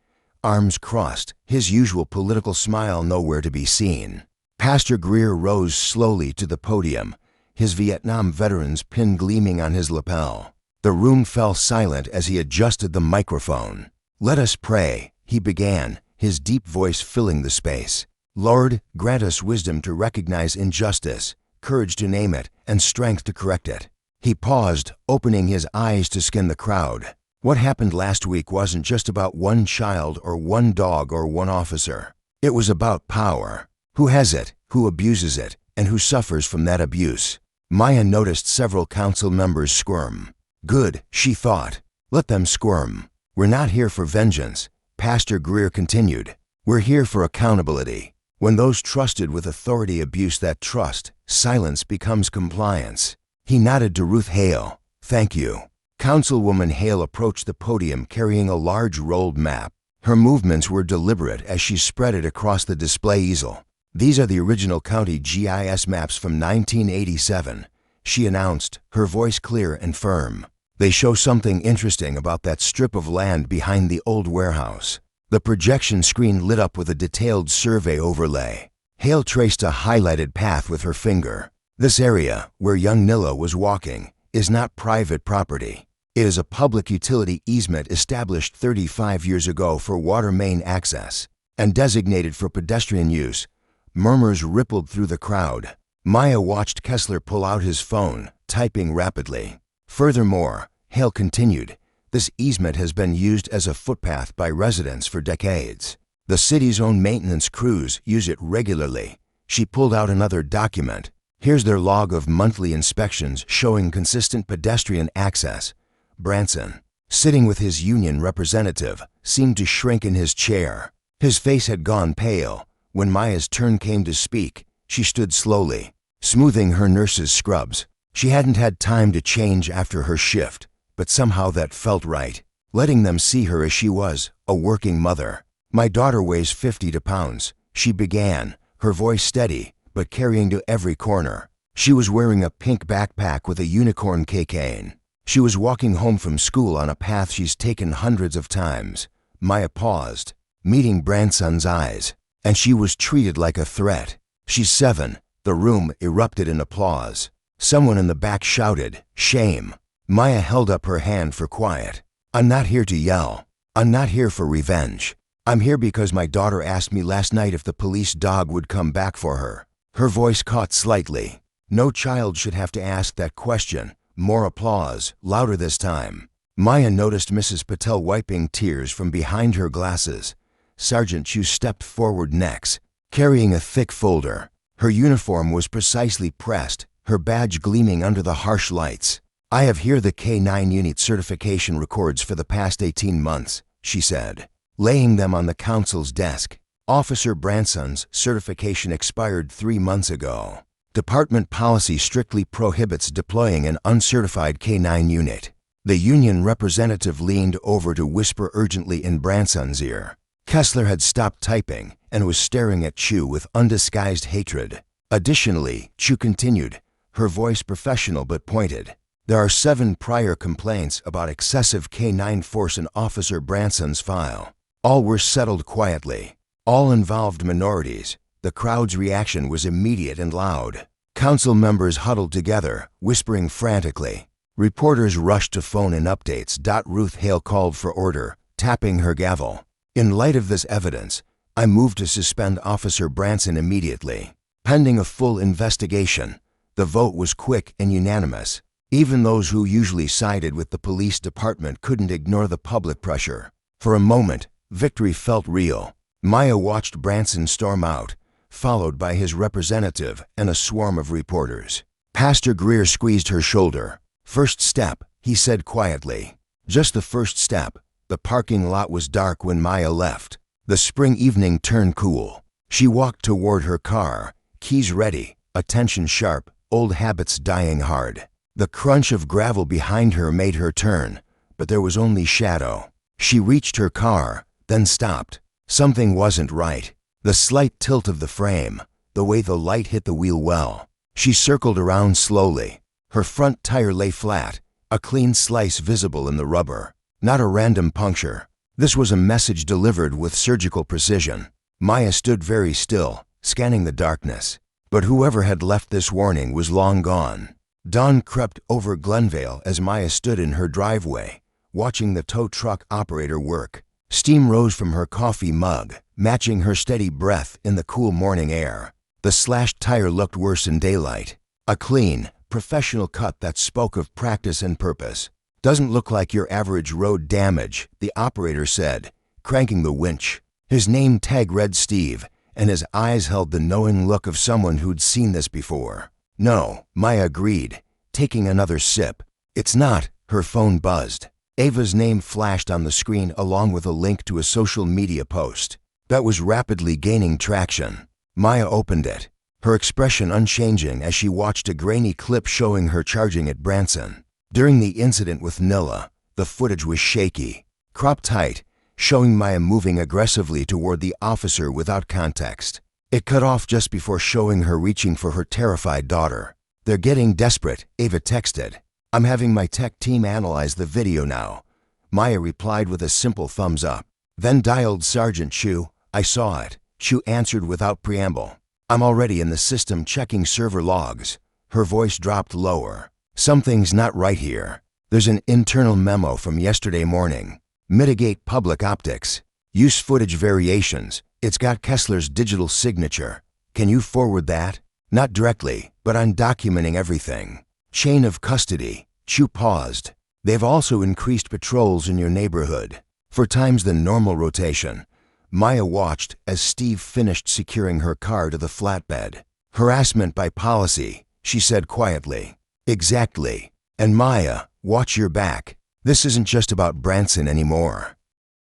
arms crossed, his usual political smile nowhere to be seen. Pastor Greer rose slowly to the podium, his Vietnam veteran's pin gleaming on his lapel. The room fell silent as he adjusted the microphone. "Let us pray," he began, his deep voice filling the space. "Lord, grant us wisdom to recognize injustice, courage to name it, and strength to correct it." He paused, opening his eyes to scan the crowd. What happened last week wasn't just about one child or one dog or one officer. It was about power. Who has it, who abuses it, and who suffers from that abuse? Maya noticed several council members squirm. Good, she thought. Let them squirm. "We're not here for vengeance," Pastor Greer continued. "We're here for accountability. When those trusted with authority abuse that trust, silence becomes compliance." He nodded to Ruth Hale. "Thank you." Councilwoman Hale approached the podium carrying a large rolled map. Her movements were deliberate as she spread it across the display easel. "These are the original county GIS maps from 1987, she announced, her voice clear and firm. "They show something interesting about that strip of land behind the old warehouse." The projection screen lit up with a detailed survey overlay. Hale traced a highlighted path with her finger. "This area, where young Nilla was walking, is not private property. It is a public utility easement established 35 years ago for water main access and designated for pedestrian use." Murmurs rippled through the crowd. Maya watched Kessler pull out his phone, typing rapidly. "Furthermore," Hale continued, "this easement has been used as a footpath by residents for decades. The city's own maintenance crews use it regularly." She pulled out another document. "Here's their log of monthly inspections showing consistent pedestrian access." Branson, sitting with his union representative, seemed to shrink in his chair. His face had gone pale. When Maya's turn came to speak, she stood slowly, smoothing her nurse's scrubs. She hadn't had time to change after her shift, but somehow that felt right, letting them see her as she was, a working mother. "My daughter weighs 50 pounds, she began, her voice steady, but carrying to every corner. She was wearing a pink backpack with a unicorn cane. She was walking home from school on a path she's taken hundreds of times." Maya paused, meeting Branson's eyes. "And she was treated like a threat. She's 7. The room erupted in applause. Someone in the back shouted, "Shame." Maya held up her hand for quiet. "I'm not here to yell. I'm not here for revenge. I'm here because my daughter asked me last night if the police dog would come back for her." Her voice caught slightly. "No child should have to ask that question." More applause, louder this time. Maya noticed Mrs. Patel wiping tears from behind her glasses. Sergeant Chu stepped forward next, carrying a thick folder. Her uniform was precisely pressed, her badge gleaming under the harsh lights. "I have here the K9 unit certification records for the past 18 months, she said, laying them on the council's desk. "Officer Branson's certification expired 3 months ago. Department policy strictly prohibits deploying an uncertified K9 unit." The union representative leaned over to whisper urgently in Branson's ear. Kessler had stopped typing and was staring at Chu with undisguised hatred. "Additionally," Chu continued, her voice professional but pointed, "there are 7 prior complaints about excessive K9 force in Officer Branson's file. All were settled quietly. All involved minorities." The crowd's reaction was immediate and loud. Council members huddled together, whispering frantically. Reporters rushed to phone in updates. Ruth Hale called for order, tapping her gavel. "In light of this evidence, I move to suspend Officer Branson immediately, pending a full investigation." The vote was quick and unanimous. Even those who usually sided with the police department couldn't ignore the public pressure. For a moment, victory felt real. Maya watched Branson storm out, followed by his representative and a swarm of reporters. Pastor Greer squeezed her shoulder. "First step," he said quietly. "Just the first step." The parking lot was dark when Maya left. The spring evening turned cool. She walked toward her car, keys ready, attention sharp, old habits dying hard. The crunch of gravel behind her made her turn, but there was only shadow. She reached her car, then stopped. Something wasn't right. The slight tilt of the frame, the way the light hit the wheel well. She circled around slowly. Her front tire lay flat, a clean slice visible in the rubber. Not a random puncture. This was a message delivered with surgical precision. Maya stood very still, scanning the darkness. But whoever had left this warning was long gone. Dawn crept over Glenvale as Maya stood in her driveway, watching the tow truck operator work. Steam rose from her coffee mug, matching her steady breath in the cool morning air. The slashed tire looked worse in daylight. A clean, professional cut that spoke of practice and purpose. "Doesn't look like your average road damage," the operator said, cranking the winch. His name tag read Steve, and his eyes held the knowing look of someone who'd seen this before. "No," Maya agreed, taking another sip. "It's not." Her phone buzzed. Ava's name flashed on the screen along with a link to a social media post that was rapidly gaining traction. Maya opened it, her expression unchanging as she watched a grainy clip showing her charging at Branson. During the incident with Nilla, the footage was shaky, cropped tight, showing Maya moving aggressively toward the officer without context. It cut off just before showing her reaching for her terrified daughter. "They're getting desperate," Ava texted. "I'm having my tech team analyze the video now." Maya replied with a simple thumbs up, then dialed Sergeant Chu. "I saw it," Chu answered without preamble. "I'm already in the system checking server logs." Her voice dropped lower. "Something's not right here. There's an internal memo from yesterday morning. Mitigate public optics. Use footage variations. It's got Kessler's digital signature. Can you forward that?" "Not directly, but I'm documenting everything." "Chain of custody." Chu paused. "They've also increased patrols in your neighborhood. 4 times the normal rotation." Maya watched as Steve finished securing her car to the flatbed. "Harassment by policy," she said quietly. "Exactly. And Maya, watch your back. This isn't just about Branson anymore."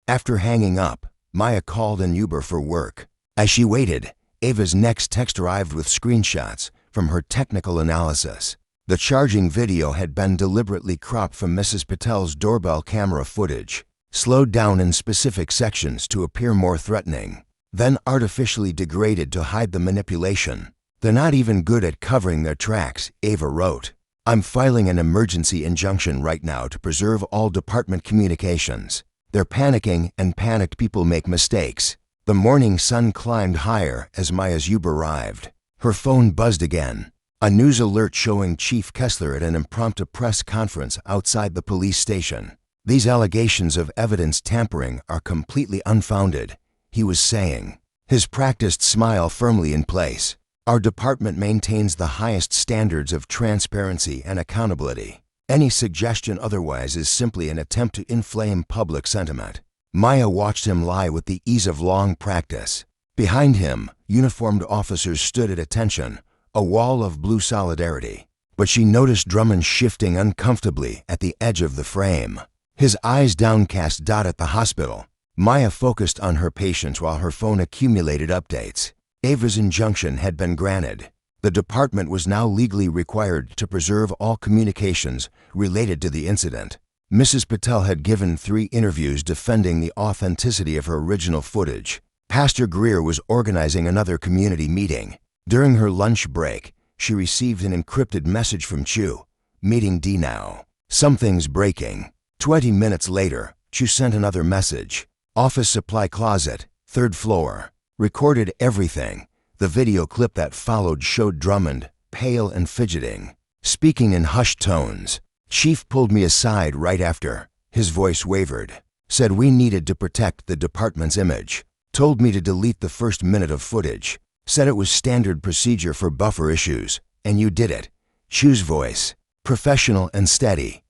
After hanging up, Maya called an Uber for work. As she waited, Ava's next text arrived with screenshots from her technical analysis. The charging video had been deliberately cropped from Mrs. Patel's doorbell camera footage, slowed down in specific sections to appear more threatening, then artificially degraded to hide the manipulation. "They're not even good at covering their tracks," Ava wrote. "I'm filing an emergency injunction right now to preserve all department communications. They're panicking, and panicked people make mistakes." The morning sun climbed higher as Maya's Uber arrived. Her phone buzzed again. A news alert showing Chief Kessler at an impromptu press conference outside the police station. "These allegations of evidence tampering are completely unfounded," he was saying, his practiced smile firmly in place. "Our department maintains the highest standards of transparency and accountability. Any suggestion otherwise is simply an attempt to inflame public sentiment." Maya watched him lie with the ease of long practice. Behind him, uniformed officers stood at attention, a wall of blue solidarity. But she noticed Drummond shifting uncomfortably at the edge of the frame, his eyes downcast. At the hospital, Maya focused on her patients while her phone accumulated updates. Ava's injunction had been granted. The department was now legally required to preserve all communications related to the incident. Mrs. Patel had given 3 interviews defending the authenticity of her original footage. Pastor Greer was organizing another community meeting. During her lunch break, she received an encrypted message from Chu. "Meeting D now. Something's breaking." 20 minutes later, Chu sent another message. "Office supply closet, 3rd floor." Recorded everything. The video clip that followed showed Drummond, pale and fidgeting, speaking in hushed tones. "Chief pulled me aside right after." His voice wavered. "Said we needed to protect the department's image. Told me to delete the first minute of footage. Said it was standard procedure for buffer issues, and you did it." Chu's voice, professional and steady.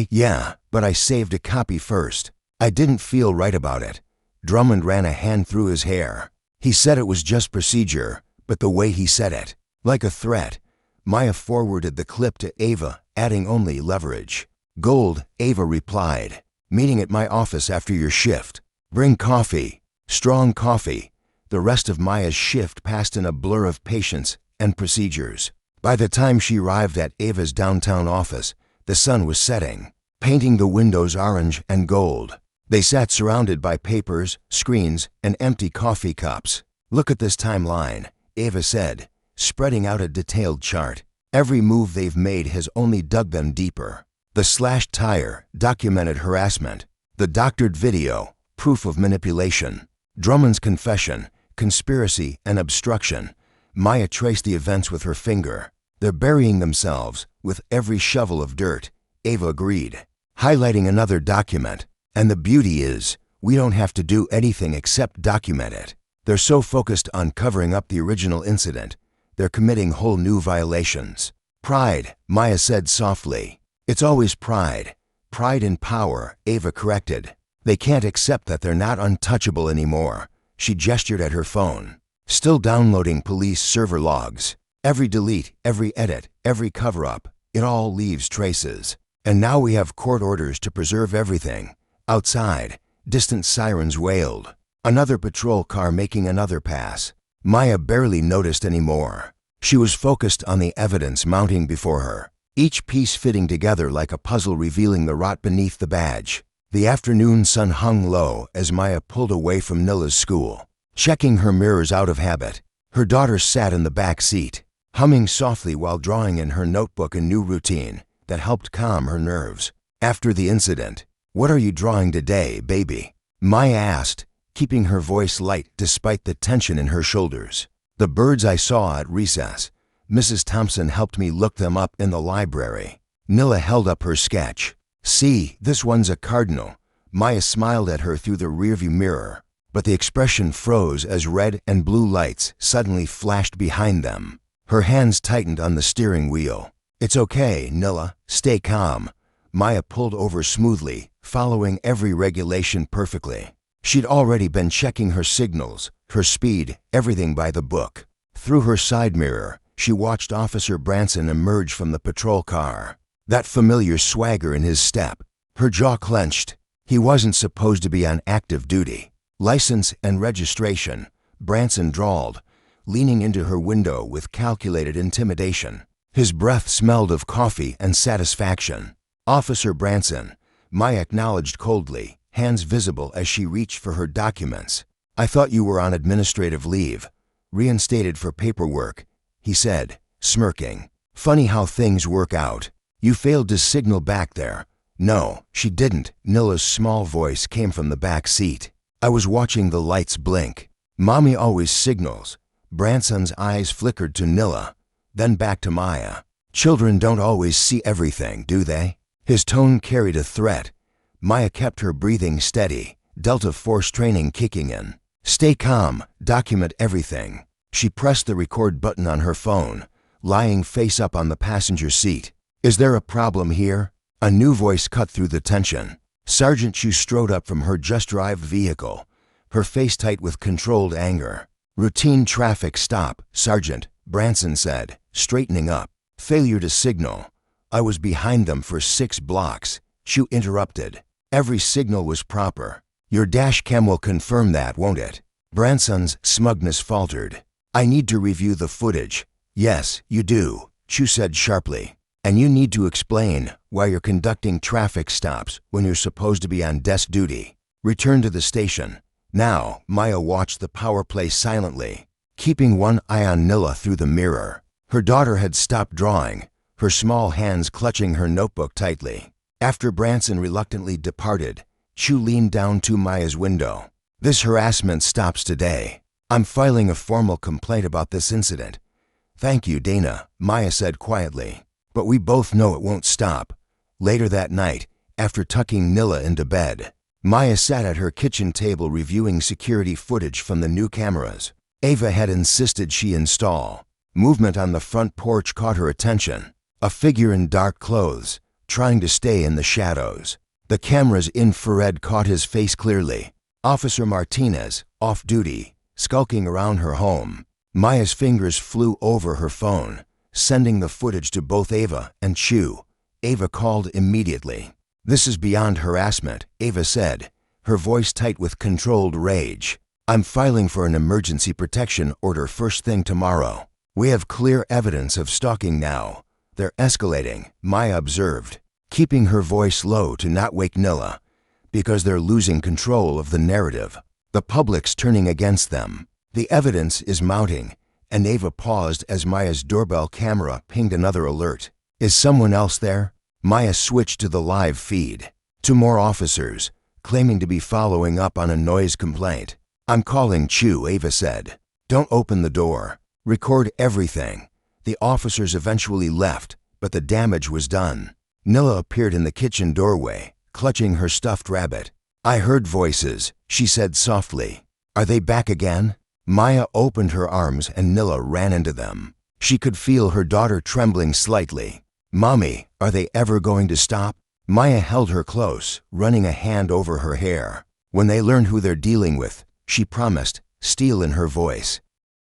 Yeah, but I saved a copy first. I didn't feel right about it." Drummond ran a hand through his hair. "He said it was just procedure, but the way he said it, like a threat." Maya forwarded the clip to Ava, adding only leverage. "Gold," Ava replied. "Meeting at my office after your shift. Bring coffee. Strong coffee." The rest of Maya's shift passed in a blur of patience and procedures. By the time she arrived at Ava's downtown office, the sun was setting, painting the windows orange and gold. They sat surrounded by papers, screens, and empty coffee cups. "Look at this timeline," Ava said, spreading out a detailed chart. Every move they've made has only dug them deeper. The slashed tire documented harassment. The doctored video, proof of manipulation. Drummond's confession, conspiracy and obstruction. Maya traced the events with her finger. They're burying themselves with every shovel of dirt, Ava agreed, highlighting another document. And the beauty is, we don't have to do anything except document it. They're so focused on covering up the original incident, they're committing whole new violations. Pride, Maya said softly. It's always pride. Pride in power, Ava corrected. They can't accept that they're not untouchable anymore. She gestured at her phone. Still downloading police server logs. Every delete, every edit, every cover-up, it all leaves traces. And now we have court orders to preserve everything. Outside, distant sirens wailed. Another patrol car making another pass. Maya barely noticed anymore. She was focused on the evidence mounting before her, each piece fitting together like a puzzle revealing the rot beneath the badge. The afternoon sun hung low as Maya pulled away from Nilla's school, checking her mirrors out of habit. Her daughter sat in the back seat, humming softly while drawing in her notebook a new routine that helped calm her nerves. After the incident, "What are you drawing today, baby?" Maya asked, keeping her voice light despite the tension in her shoulders. "The birds I saw at recess. Mrs. Thompson helped me look them up in the library." Nilla held up her sketch. "See, this one's a cardinal." Maya smiled at her through the rearview mirror, but the expression froze as red and blue lights suddenly flashed behind them. Her hands tightened on the steering wheel. "It's okay, Nilla. Stay calm." Maya pulled over smoothly, following every regulation perfectly. She'd already been checking her signals, her speed, everything by the book. Through her side mirror, she watched Officer Branson emerge from the patrol car. That familiar swagger in his step. Her jaw clenched. He wasn't supposed to be on active duty. "License and registration," Branson drawled, leaning into her window with calculated intimidation. His breath smelled of coffee and satisfaction. "Officer Branson," Maya acknowledged coldly, hands visible as she reached for her documents. "I thought you were on administrative leave. Reinstated for paperwork," he said, smirking. "Funny how things work out. You failed to signal back there." "No, she didn't." Nilla's small voice came from the back seat. "I was watching the lights blink. Mommy always signals." Branson's eyes flickered to Nilla, then back to Maya. "Children don't always see everything, do they?" His tone carried a threat. Maya kept her breathing steady, Delta Force training kicking in. "Stay calm, document everything." She pressed the record button on her phone, lying face up on the passenger seat. "Is there a problem here?" A new voice cut through the tension. Sergeant Chu strode up from her just-arrived vehicle, her face tight with controlled anger. "Routine traffic stop, Sergeant," Branson said, straightening up. "Failure to signal. I was behind them for 6 blocks. Chu interrupted. "Every signal was proper. Your dash cam will confirm that, won't it?" Branson's smugness faltered. "I need to review the footage." "Yes, you do," Chu said sharply. "And you need to explain why you're conducting traffic stops when you're supposed to be on desk duty. Return to the station." Now, Maya watched the power play silently, keeping one eye on Nilla through the mirror. Her daughter had stopped drawing, her small hands clutching her notebook tightly. After Branson reluctantly departed, Chu leaned down to Maya's window. "This harassment stops today. I'm filing a formal complaint about this incident." "Thank you, Dana," Maya said quietly. "But we both know it won't stop." Later that night, after tucking Nilla into bed, Maya sat at her kitchen table reviewing security footage from the new cameras Ava had insisted she install. Movement on the front porch caught her attention. A figure in dark clothes, trying to stay in the shadows. The camera's infrared caught his face clearly. Officer Martinez, off duty, skulking around her home. Maya's fingers flew over her phone, sending the footage to both Ava and Chu. Ava called immediately. "This is beyond harassment," Ava said, her voice tight with controlled rage. "I'm filing for an emergency protection order first thing tomorrow. We have clear evidence of stalking now. They're escalating," Maya observed, keeping her voice low to not wake Nilla, "because they're losing control of the narrative. The public's turning against them. The evidence is mounting, and Ava paused as Maya's doorbell camera pinged another alert. Is someone else there? Maya switched to the live feed. 2 more officers, claiming to be following up on a noise complaint. I'm calling Chu, Ava said. Don't open the door. Record everything. The officers eventually left, but the damage was done. Nilla appeared in the kitchen doorway, clutching her stuffed rabbit. I heard voices, she said softly. Are they back again? Maya opened her arms and Nilla ran into them. She could feel her daughter trembling slightly. Mommy, are they ever going to stop? Maya held her close, running a hand over her hair. When they learn who they're dealing with, she promised, steel in her voice.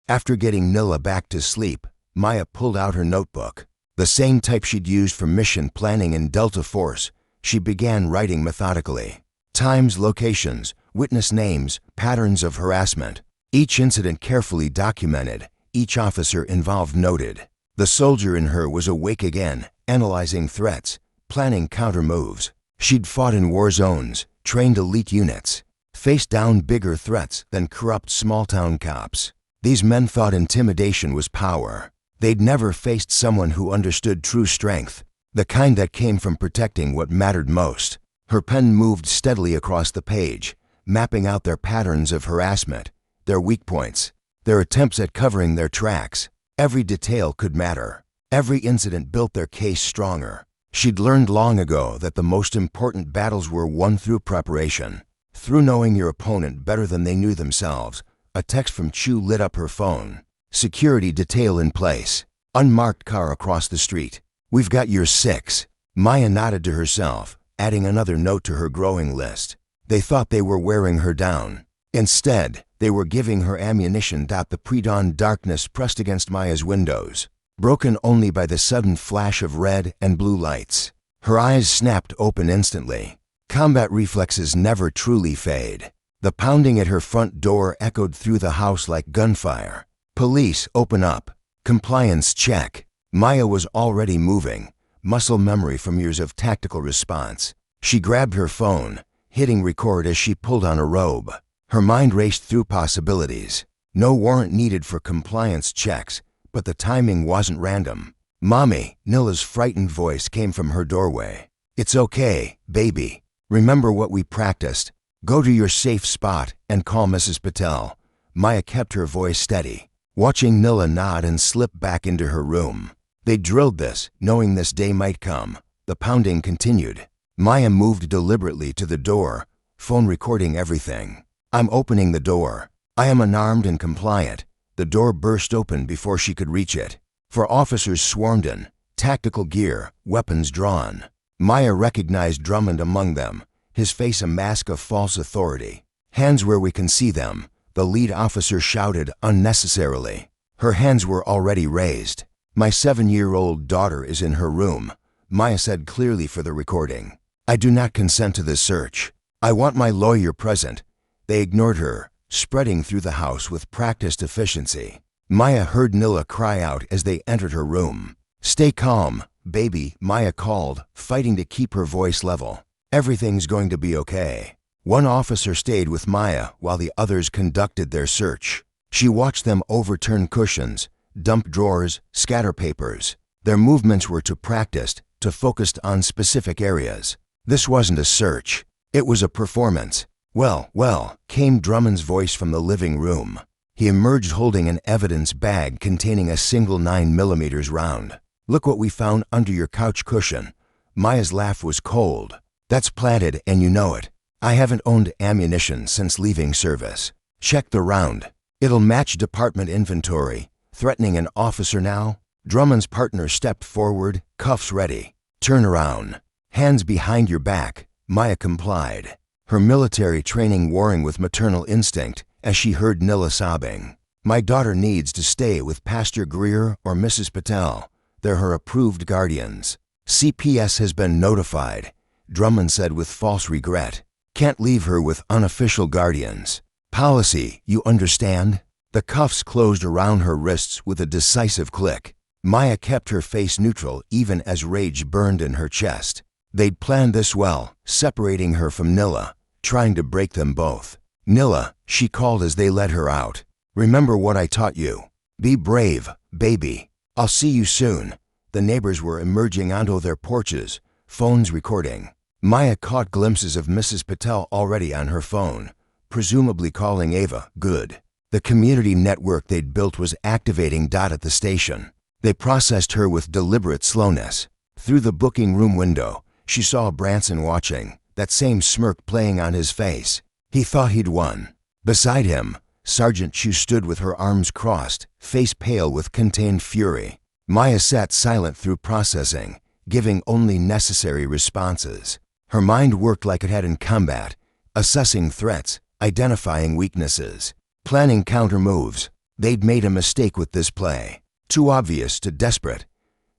After getting Nilla back to sleep, Maya pulled out her notebook. The same type she'd used for mission planning in Delta Force. She began writing methodically. Times, locations, witness names, patterns of harassment. Each incident carefully documented, each officer involved noted. The soldier in her was awake again, analyzing threats, planning counter moves. She'd fought in war zones, trained elite units, faced down bigger threats than corrupt small-town cops. These men thought intimidation was power. They'd never faced someone who understood true strength, the kind that came from protecting what mattered most. Her pen moved steadily across the page, mapping out their patterns of harassment, their weak points, their attempts at covering their tracks. Every detail could matter. Every incident built their case stronger. She'd learned long ago that the most important battles were won through preparation, through knowing your opponent better than they knew themselves. A text from Chu lit up her phone. Security detail in place. Unmarked car across the street. We've got your 6. Maya nodded to herself, adding another note to her growing list. They thought they were wearing her down. Instead, they were giving her ammunition. The pre-dawn darkness pressed against Maya's windows, broken only by the sudden flash of red and blue lights. Her eyes snapped open instantly. Combat reflexes never truly fade. The pounding at her front door echoed through the house like gunfire. Police, open up. Compliance check. Maya was already moving, muscle memory from years of tactical response. She grabbed her phone, hitting record as she pulled on a robe. Her mind raced through possibilities. No warrant needed for compliance checks, but the timing wasn't random. Mommy, Nilla's frightened voice came from her doorway. It's okay, baby. Remember what we practiced. Go to your safe spot and call Mrs. Patel. Maya kept her voice steady, watching Nilla nod and slip back into her room. They drilled this, knowing this day might come. The pounding continued. Maya moved deliberately to the door, phone recording everything. I'm opening the door. I am unarmed and compliant. The door burst open before she could reach it. 4 officers swarmed in, tactical gear, weapons drawn. Maya recognized Drummond among them, his face a mask of false authority. Hands where we can see them, the lead officer shouted unnecessarily. Her hands were already raised. My 7-year-old daughter is in her room, Maya said clearly for the recording. I do not consent to this search. I want my lawyer present. They ignored her, spreading through the house with practiced efficiency. Maya heard Nilla cry out as they entered her room. Stay calm, baby, Maya called, fighting to keep her voice level. Everything's going to be okay. 1 officer stayed with Maya while the others conducted their search. She watched them overturn cushions, dump drawers, scatter papers. Their movements were too practiced, too focused on specific areas. This wasn't a search. It was a performance. Well, came Drummond's voice from the living room. He emerged holding an evidence bag containing a single 9mm round. Look what we found under your couch cushion. Maya's laugh was cold. That's planted and you know it. I haven't owned ammunition since leaving service. Check the round. It'll match department inventory. Threatening an officer now? Drummond's partner stepped forward, cuffs ready. Turn around. Hands behind your back. Maya complied, her military training warring with maternal instinct as she heard Nilla sobbing. My daughter needs to stay with Pastor Greer or Mrs. Patel. They're her approved guardians. CPS has been notified, Drummond said with false regret. Can't leave her with unofficial guardians. Policy, you understand? The cuffs closed around her wrists with a decisive click. Maya kept her face neutral even as rage burned in her chest. They'd planned this well, separating her from Nilla, trying to break them both. Nilla, she called as they led her out. Remember what I taught you. Be brave, baby. I'll see you soon. The neighbors were emerging onto their porches, phones recording. Maya caught glimpses of Mrs. Patel already on her phone, presumably calling Ava. Good. The community network they'd built was activating. At the station, they processed her with deliberate slowness. Through the booking room window, she saw Branson watching, that same smirk playing on his face. He thought he'd won. Beside him, Sergeant Chu stood with her arms crossed, face pale with contained fury. Maya sat silent through processing, giving only necessary responses. Her mind worked like it had in combat, assessing threats, identifying weaknesses, planning counter moves. They'd made a mistake with this play. Too obvious to desperate.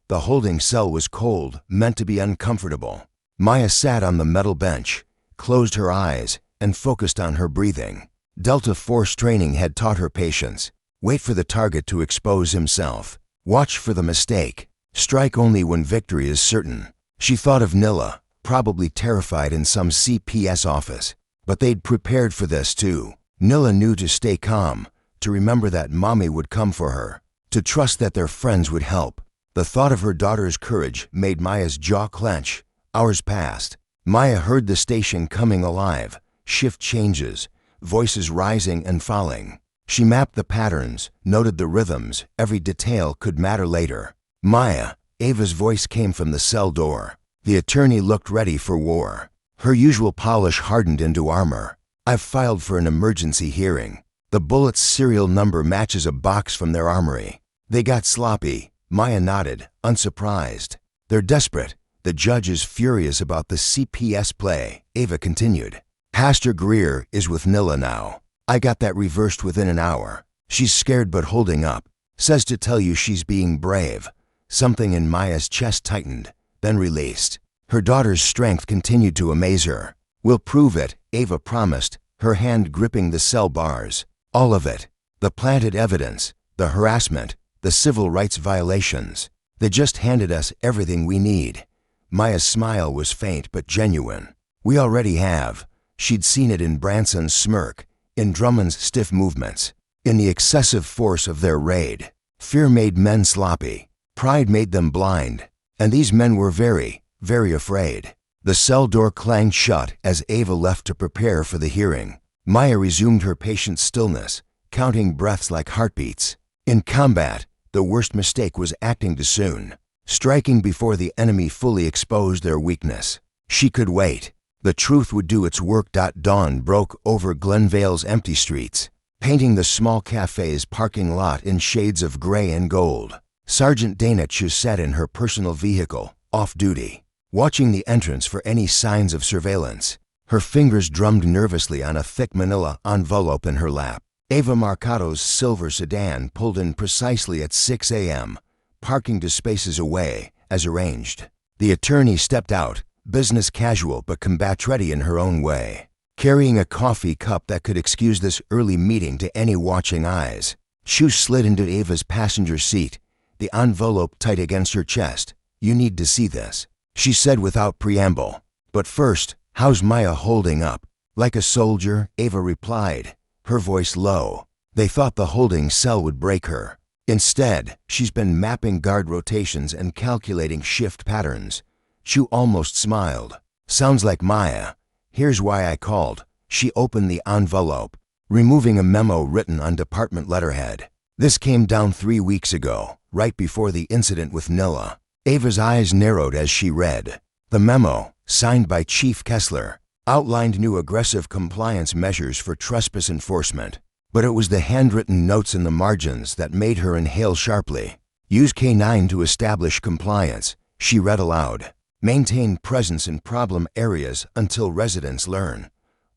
The holding cell was cold, meant to be uncomfortable. Maya sat on the metal bench, closed her eyes, and focused on her breathing. Delta Force training had taught her patience. Wait for the target to expose himself. Watch for the mistake. Strike only when victory is certain. She thought of Nilla, probably terrified in some CPS office. But they'd prepared for this too. Nilla knew to stay calm, to remember that Mommy would come for her, to trust that their friends would help. The thought of her daughter's courage made Maya's jaw clench. Hours passed. Maya heard the station coming alive, shift changes, voices rising and falling. She mapped the patterns, noted the rhythms. Every detail could matter later. Maya, Ava's voice came from the cell door. The attorney looked ready for war. Her usual polish hardened into armor. I've filed for an emergency hearing. The bullet's serial number matches a box from their armory. They got sloppy. Maya nodded, unsurprised. They're desperate. The judge is furious about the CPS play. Ava continued. Pastor Greer is with Nilla now. I got that reversed within an hour. She's scared but holding up. Says to tell you she's being brave. Something in Maya's chest tightened, then released. Her daughter's strength continued to amaze her. We'll prove it, Ava promised, her hand gripping the cell bars. All of it. The planted evidence, the harassment, the civil rights violations. They just handed us everything we need. Maya's smile was faint but genuine. We already have. She'd seen it in Branson's smirk, in Drummond's stiff movements, in the excessive force of their raid. Fear made men sloppy. Pride made them blind. And these men were very, very afraid. The cell door clanged shut as Ava left to prepare for the hearing. Maya resumed her patient stillness, counting breaths like heartbeats. In combat, the worst mistake was acting too soon, striking before the enemy fully exposed their weakness. She could wait. The truth would do its work. Dawn broke over Glenvale's empty streets, painting the small cafe's parking lot in shades of gray and gold. Sergeant Dana Chu sat in her personal vehicle, off duty, watching the entrance for any signs of surveillance. Her fingers drummed nervously on a thick manila envelope in her lap. Ava Marcado's silver sedan pulled in precisely at 6 a.m., parking to spaces away, as arranged. The attorney stepped out, business casual but combat-ready in her own way, carrying a coffee cup that could excuse this early meeting to any watching eyes. Chu slid into Ava's passenger seat, the envelope tight against her chest. You need to see this, she said without preamble. But first, how's Maya holding up? Like a soldier, Ava replied, her voice low. They thought the holding cell would break her. Instead, she's been mapping guard rotations and calculating shift patterns. Chu almost smiled. Sounds like Maya. Here's why I called. She opened the envelope, removing a memo written on department letterhead. This came down 3 weeks ago, right before the incident with Nilla. Ava's eyes narrowed as she read. The memo, signed by Chief Kessler, outlined new aggressive compliance measures for trespass enforcement. But it was the handwritten notes in the margins that made her inhale sharply. Use K9 to establish compliance, she read aloud. Maintain presence in problem areas until residents learn.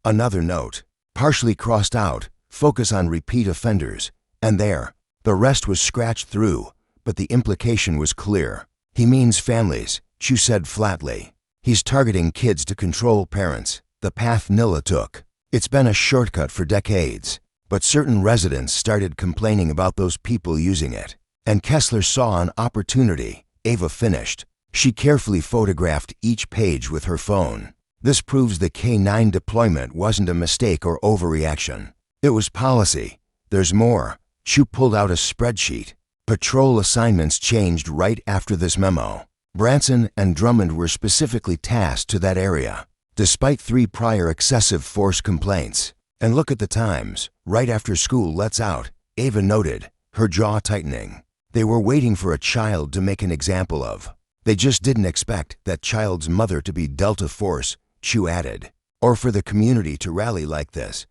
Another note, partially crossed out, focus on repeat offenders. And there, the rest was scratched through, but the implication was clear. He means families, Chu said flatly. He's targeting kids to control parents, the path Nilla took. It's been a shortcut for decades, but certain residents started complaining about those people using it. And Kessler saw an opportunity. Ava finished. She carefully photographed each page with her phone. This proves the K9 deployment wasn't a mistake or overreaction. It was policy. There's more. Chu pulled out a spreadsheet. Patrol assignments changed right after this memo. Branson and Drummond were specifically tasked to that area, despite 3 prior excessive force complaints. And look at the times. Right after school lets out, Ava noted, her jaw tightening. They were waiting for a child to make an example of. They just didn't expect that child's mother to be Delta Force, Chu added, or for the community to rally like this.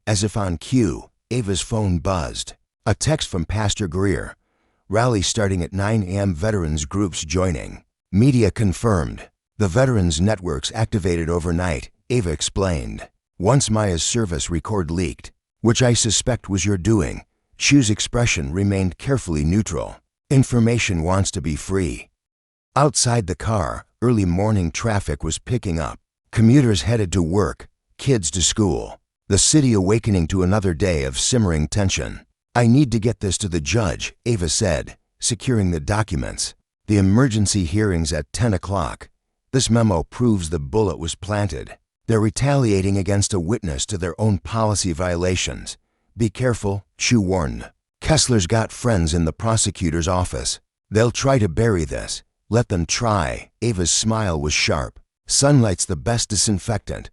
As if on cue, Ava's phone buzzed. A text from Pastor Greer. Rally starting at 9 a.m. Veterans groups joining. Media confirmed. The Veterans networks activated overnight, Ava explained. Once Maya's service record leaked, which I suspect was your doing, Chu's expression remained carefully neutral. Information wants to be free. Outside the car, early morning traffic was picking up. Commuters headed to work, kids to school. The city awakening to another day of simmering tension. I need to get this to the judge, Ava said, securing the documents. The emergency hearing's at 10 o'clock. This memo proves the bullet was planted. They're retaliating against a witness to their own policy violations. Be careful, Chu warned. Kessler's got friends in the prosecutor's office. They'll try to bury this. Let them try. Ava's smile was sharp. Sunlight's the best disinfectant.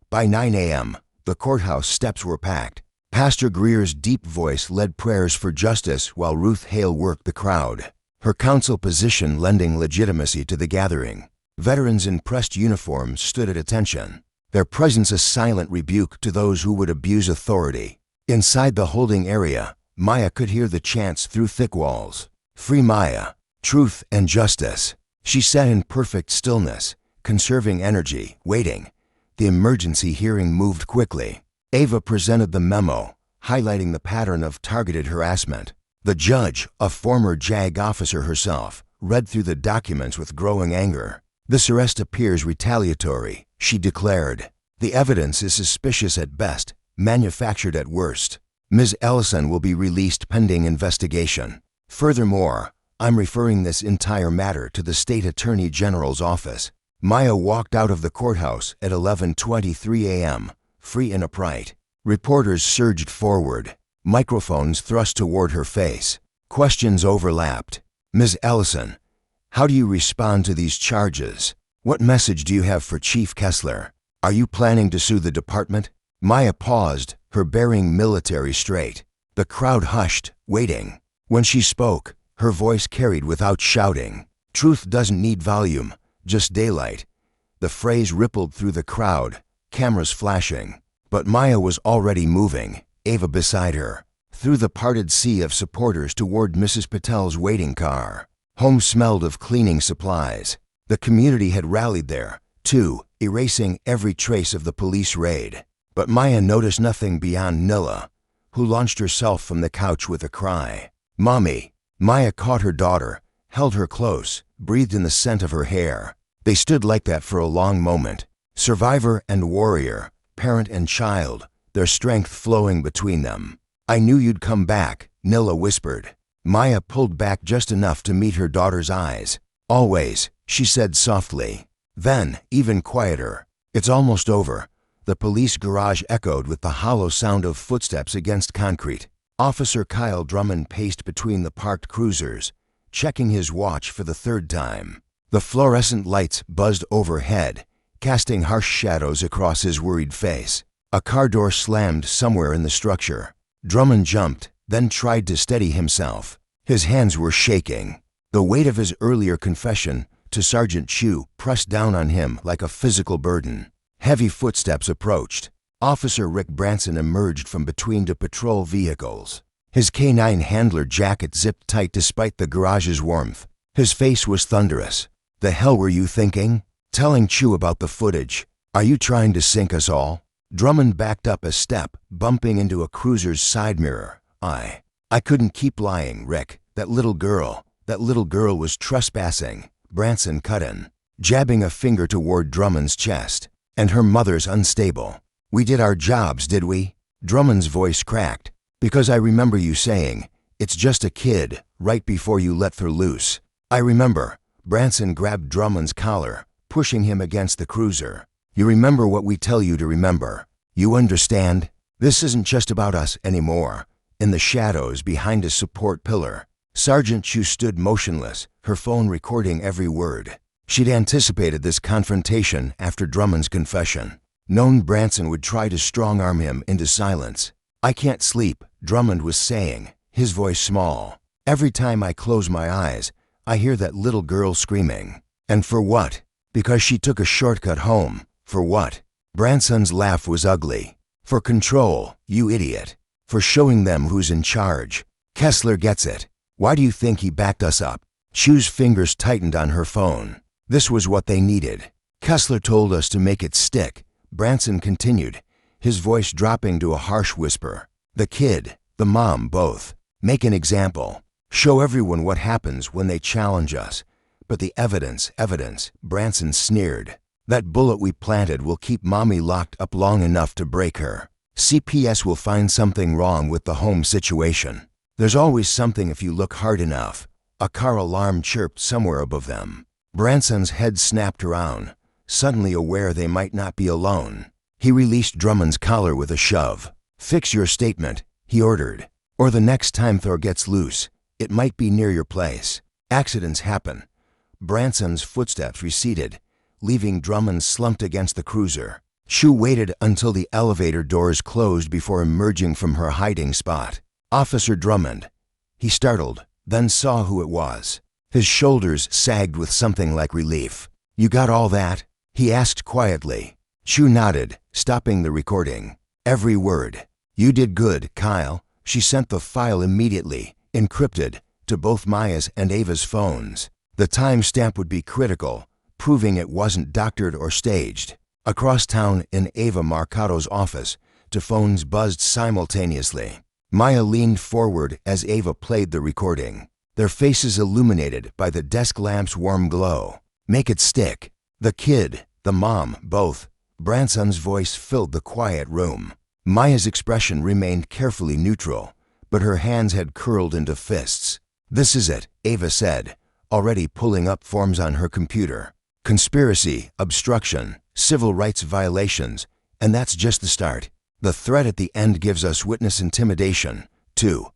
By 9 a.m., the courthouse steps were packed. Pastor Greer's deep voice led prayers for justice while Ruth Hale worked the crowd, her counsel position lending legitimacy to the gathering. Veterans in pressed uniforms stood at attention, their presence a silent rebuke to those who would abuse authority. Inside the holding area, Maya could hear the chants through thick walls. Free Maya, truth and justice. She sat in perfect stillness, conserving energy, waiting. The emergency hearing moved quickly. Ava presented the memo, highlighting the pattern of targeted harassment. The judge, a former JAG officer herself, read through the documents with growing anger. This arrest appears retaliatory, she declared. The evidence is suspicious at best, manufactured at worst. Ms. Ellison will be released pending investigation. Furthermore, I'm referring this entire matter to the State Attorney General's office. Maya walked out of the courthouse at 11:23 a.m., free and upright. Reporters surged forward, microphones thrust toward her face. Questions overlapped. Ms. Ellison, how do you respond to these charges? What message do you have for Chief Kessler? Are you planning to sue the department? Maya paused, her bearing military straight. The crowd hushed, waiting. When she spoke, her voice carried without shouting. Truth doesn't need volume, just daylight. The phrase rippled through the crowd, cameras flashing. But Maya was already moving, Ava beside her, through the parted sea of supporters toward Mrs. Patel's waiting car. Home smelled of cleaning supplies. The community had rallied there, too, erasing every trace of the police raid. But Maya noticed nothing beyond Nilla, who launched herself from the couch with a cry. Mommy! Maya caught her daughter, held her close, breathed in the scent of her hair. They stood like that for a long moment. Survivor and warrior, parent and child, their strength flowing between them. I knew you'd come back, Nilla whispered. Maya pulled back just enough to meet her daughter's eyes. Always, she said softly. Then, even quieter. It's almost over. The police garage echoed with the hollow sound of footsteps against concrete. Officer Kyle Drummond paced between the parked cruisers, checking his watch for the third time. The fluorescent lights buzzed overhead, casting harsh shadows across his worried face. A car door slammed somewhere in the structure. Drummond jumped, then tried to steady himself. His hands were shaking. The weight of his earlier confession to Sergeant Chu pressed down on him like a physical burden. Heavy footsteps approached. Officer Rick Branson emerged from between the patrol vehicles. His canine handler jacket zipped tight despite the garage's warmth. His face was thunderous. The hell were you thinking? Telling Chu about the footage. Are you trying to sink us all? Drummond backed up a step, bumping into a cruiser's side mirror. I couldn't keep lying, Rick. That little girl was trespassing. Branson cut in, jabbing a finger toward Drummond's chest. And her mother's unstable. We did our jobs, did we? Drummond's voice cracked. Because I remember you saying, it's just a kid, right before you let her loose. I remember. Branson grabbed Drummond's collar, pushing him against the cruiser. You remember what we tell you to remember. You understand? This isn't just about us anymore. in the shadows behind a support pillar. Sergeant Chu stood motionless, her phone recording every word. She'd anticipated this confrontation after Drummond's confession. Known Branson would try to strong-arm him into silence. "I can't sleep," Drummond was saying, his voice small. "Every time I close my eyes, I hear that little girl screaming. And for what? Because she took a shortcut home. For what?" Branson's laugh was ugly. "For control, you idiot. For showing them who's in charge. Kessler gets it. Why do you think he backed us up?" Chu's fingers tightened on her phone. This was what they needed. "Kessler told us to make it stick," Branson continued, his voice dropping to a harsh whisper. "The kid, the mom, both. Make an example. Show everyone what happens when they challenge us. But the evidence, Branson sneered. "That bullet we planted will keep Mommy locked up long enough to break her. CPS will find something wrong with the home situation. There's always something if you look hard enough." A car alarm chirped somewhere above them. Branson's head snapped around, suddenly aware they might not be alone. He released Drummond's collar with a shove. "Fix your statement," he ordered, "or the next time Thor gets loose, it might be near your place. Accidents happen." Branson's footsteps receded, leaving Drummond slumped against the cruiser. Chu waited until the elevator doors closed before emerging from her hiding spot. "Officer Drummond." He startled, then saw who it was. His shoulders sagged with something like relief. "You got all that?" he asked quietly. Chu nodded, stopping the recording. "Every word." "You did good, Kyle." She sent the file immediately, encrypted, to both Maya's and Ava's phones. The timestamp would be critical, proving it wasn't doctored or staged. Across town in Ava Marcato's office, two phones buzzed simultaneously. Maya leaned forward as Ava played the recording, their faces illuminated by the desk lamp's warm glow. "Make it stick." "The kid, the mom, both." Branson's voice filled the quiet room. Maya's expression remained carefully neutral, but her hands had curled into fists. "This is it," Ava said, already pulling up forms on her computer. "Conspiracy, obstruction, civil rights violations, and that's just the start. The threat at the end gives us witness intimidation, too.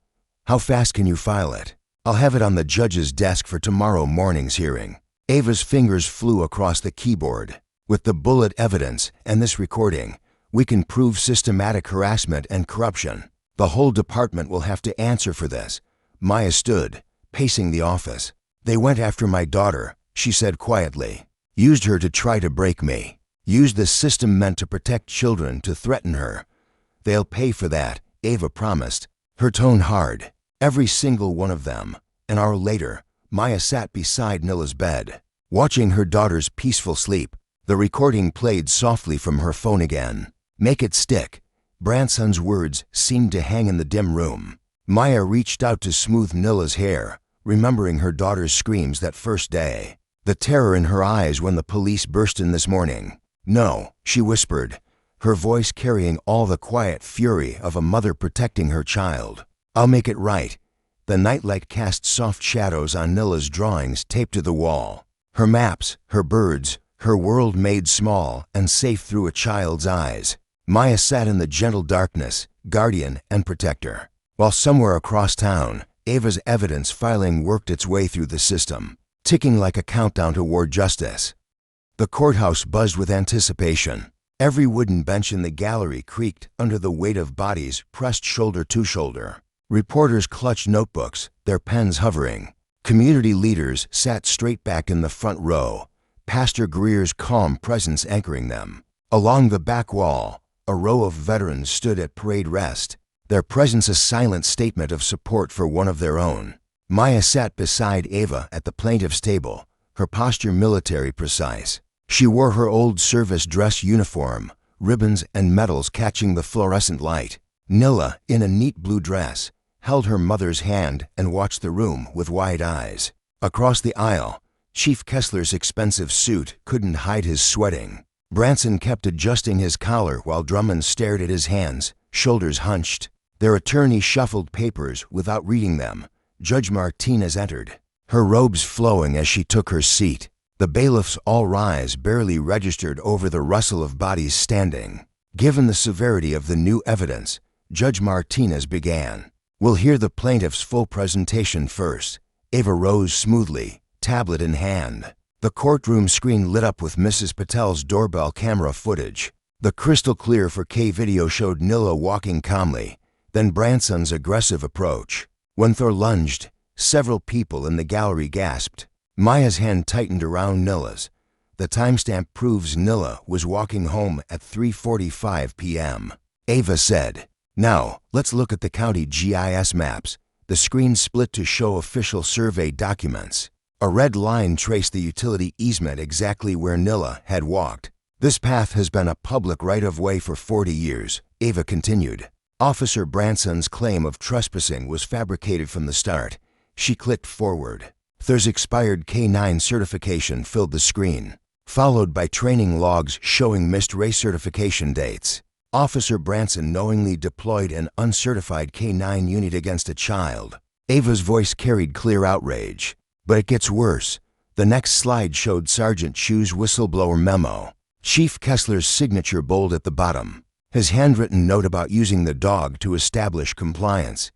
How fast can you file it?" "I'll have it on the judge's desk for tomorrow morning's hearing." Ava's fingers flew across the keyboard. "With the bullet evidence and this recording, we can prove systematic harassment and corruption. The whole department will have to answer for this." Maya stood, pacing the office. "They went after my daughter," she said quietly. "Used her to try to break me. Used the system meant to protect children to threaten her. They'll pay for that," Ava promised, her tone hard. "Every single one of them." An hour later, Maya sat beside Nilla's bed, watching her daughter's peaceful sleep. The recording played softly from her phone again. "Make it stick." Branson's words seemed to hang in the dim room. Maya reached out to smooth Nilla's hair, remembering her daughter's screams that first day. The terror in her eyes when the police burst in this morning. "No," she whispered, her voice carrying all the quiet fury of a mother protecting her child. "I'll make it right." The nightlight cast soft shadows on Nilla's drawings taped to the wall. Her maps, her birds, her world made small and safe through a child's eyes. Maya sat in the gentle darkness, guardian and protector, while somewhere across town, Ava's evidence filing worked its way through the system, ticking like a countdown toward justice. The courthouse buzzed with anticipation. Every wooden bench in the gallery creaked under the weight of bodies pressed shoulder to shoulder. Reporters clutched notebooks, their pens hovering. Community leaders sat straight back in the front row, Pastor Greer's calm presence anchoring them. Along the back wall, a row of veterans stood at parade rest, their presence a silent statement of support for one of their own. Maya sat beside Ava at the plaintiff's table, her posture military precise. She wore her old service dress uniform, ribbons and medals catching the fluorescent light. Nilla, in a neat blue dress, held her mother's hand and watched the room with wide eyes. Across the aisle, Chief Kessler's expensive suit couldn't hide his sweating. Branson kept adjusting his collar while Drummond stared at his hands, shoulders hunched. Their attorney shuffled papers without reading them. Judge Martinez entered, her robes flowing as she took her seat. The bailiffs' all-rise barely registered over the rustle of bodies standing. Given the severity of the new evidence, Judge Martinez began. We'll hear the plaintiff's full presentation first. Ava rose smoothly, tablet in hand. The courtroom screen lit up with Mrs. Patel's doorbell camera footage. The crystal-clear 4K video showed Nilla walking calmly, then Branson's aggressive approach. When Thor lunged, several people in the gallery gasped. Maya's hand tightened around Nilla's. The timestamp proves Nilla was walking home at 3:45 p.m. Ava said, "Now, let's look at the county GIS maps." The screen split to show official survey documents. A red line traced the utility easement exactly where Nilla had walked. "This path has been a public right-of-way for 40 years, Ava continued. Officer Branson's claim of trespassing was fabricated from the start. She clicked forward. Thor's expired K-9 certification filled the screen, followed by training logs showing missed race certification dates. Officer Branson knowingly deployed an uncertified K-9 unit against a child. Ava's voice carried clear outrage. But it gets worse. The next slide showed Sergeant Chu's whistleblower memo. Chief Kessler's signature bold at the bottom. His handwritten note about using the dog to establish compliance.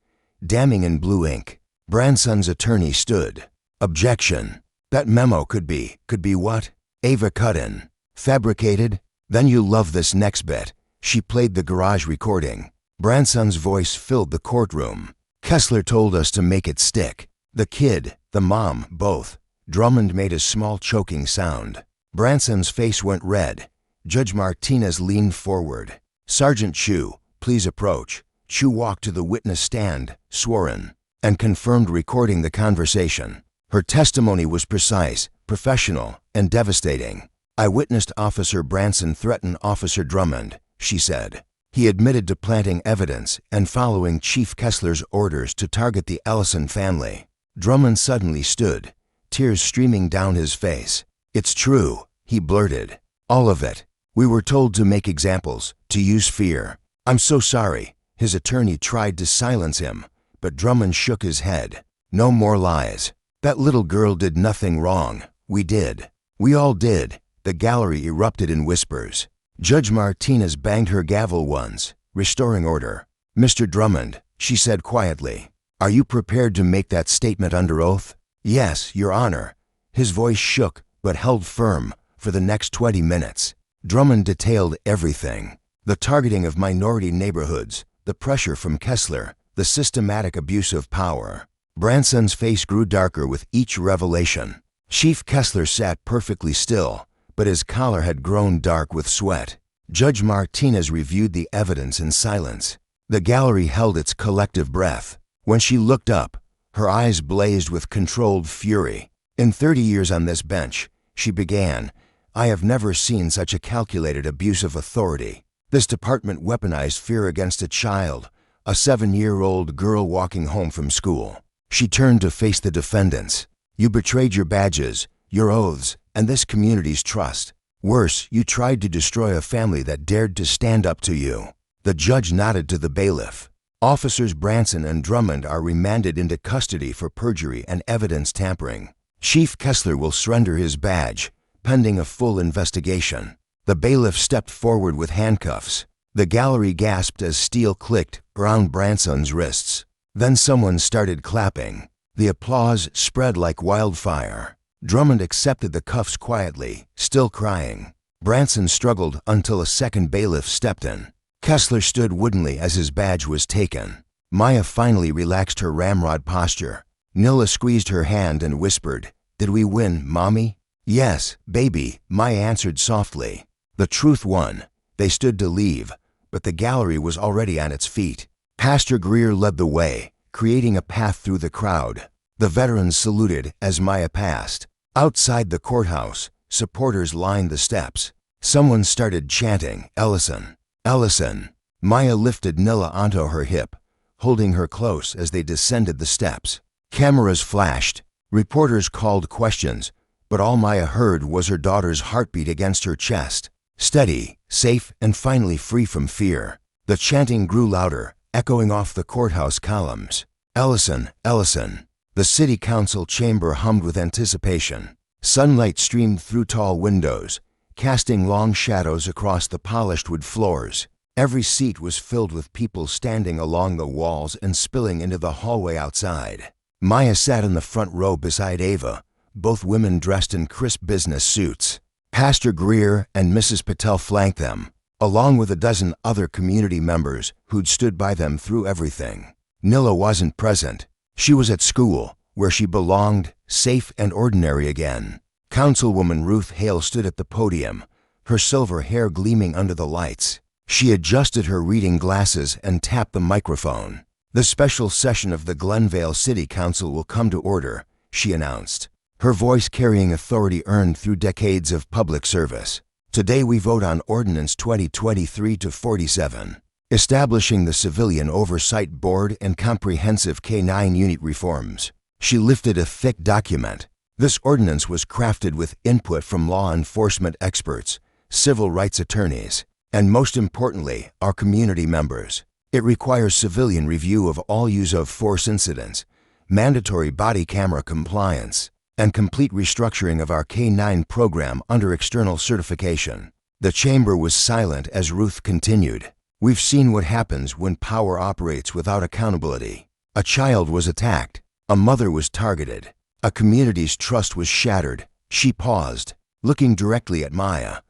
Damning in blue ink. Branson's attorney stood. "Objection. That memo could be what?" Ava cut in. "Fabricated? Then you'll love this next bit." She played the garage recording. Branson's voice filled the courtroom. "Kessler told us to make it stick. The kid, the mom, both." Drummond made a small choking sound. Branson's face went red. Judge Martinez leaned forward. "Sergeant Chu, please approach." Chu walked to the witness stand, sworn, and confirmed recording the conversation. Her testimony was precise, professional, and devastating. "I witnessed Officer Branson threaten Officer Drummond," she said. "He admitted to planting evidence and following Chief Kessler's orders to target the Ellison family." Drummond suddenly stood, tears streaming down his face. "It's true," he blurted. "All of it. We were told to make examples, to use fear." "I'm so sorry." His attorney tried to silence him, but Drummond shook his head. "No more lies. That little girl did nothing wrong. We did. We all did." The gallery erupted in whispers. Judge Martinez banged her gavel once, restoring order. "Mr. Drummond," she said quietly, "are you prepared to make that statement under oath?" "Yes, Your Honor." His voice shook, but held firm, for the next 20 minutes. Drummond detailed everything. The targeting of minority neighborhoods, the pressure from Kessler, the systematic abuse of power. Branson's face grew darker with each revelation. Chief Kessler sat perfectly still, but his collar had grown dark with sweat. Judge Martinez reviewed the evidence in silence. The gallery held its collective breath. When she looked up, her eyes blazed with controlled fury. "In 30 years on this bench," she began, "I have never seen such a calculated abuse of authority. This department weaponized fear against a child, a 7-year-old girl walking home from school." She turned to face the defendants. "You betrayed your badges, your oaths, and this community's trust. Worse, you tried to destroy a family that dared to stand up to you." The judge nodded to the bailiff. "Officers Branson and Drummond are remanded into custody for perjury and evidence tampering. Chief Kessler will surrender his badge, pending a full investigation." The bailiff stepped forward with handcuffs. The gallery gasped as steel clicked around Branson's wrists. Then someone started clapping. The applause spread like wildfire. Drummond accepted the cuffs quietly, still crying. Branson struggled until a second bailiff stepped in. Kessler stood woodenly as his badge was taken. Maya finally relaxed her ramrod posture. Nilla squeezed her hand and whispered, "Did we win, Mommy?" "Yes, baby," Maya answered softly. The truth won. They stood to leave, but the gallery was already on its feet. Pastor Greer led the way, creating a path through the crowd. The veterans saluted as Maya passed. Outside the courthouse, supporters lined the steps. Someone started chanting, "Ellison, Ellison." Maya lifted Nilla onto her hip, holding her close as they descended the steps. Cameras flashed. Reporters called questions, but all Maya heard was her daughter's heartbeat against her chest. Steady, safe, and finally free from fear. The chanting grew louder, echoing off the courthouse columns. "Ellison, Ellison." The city council chamber hummed with anticipation. Sunlight streamed through tall windows, casting long shadows across the polished wood floors. Every seat was filled with people standing along the walls and spilling into the hallway outside. Maya sat in the front row beside Ava, both women dressed in crisp business suits. Pastor Greer and Mrs. Patel flanked them, along with a dozen other community members who'd stood by them through everything. Nilla wasn't present. She was at school, where she belonged, safe and ordinary again. Councilwoman Ruth Hale stood at the podium, her silver hair gleaming under the lights. She adjusted her reading glasses and tapped the microphone. "The special session of the Glenvale City Council will come to order," she announced, her voice carrying authority earned through decades of public service. "Today we vote on Ordinance 2023-47, establishing the Civilian Oversight Board and comprehensive K-9 unit reforms." She lifted a thick document. This ordinance was crafted with input from law enforcement experts, civil rights attorneys, and most importantly, our community members. It requires civilian review of all use of force incidents, mandatory body camera compliance, and complete restructuring of our K-9 program under external certification. The chamber was silent as Ruth continued. "We've seen what happens when power operates without accountability. A child was attacked. A mother was targeted. A community's trust was shattered." She paused, looking directly at Maya.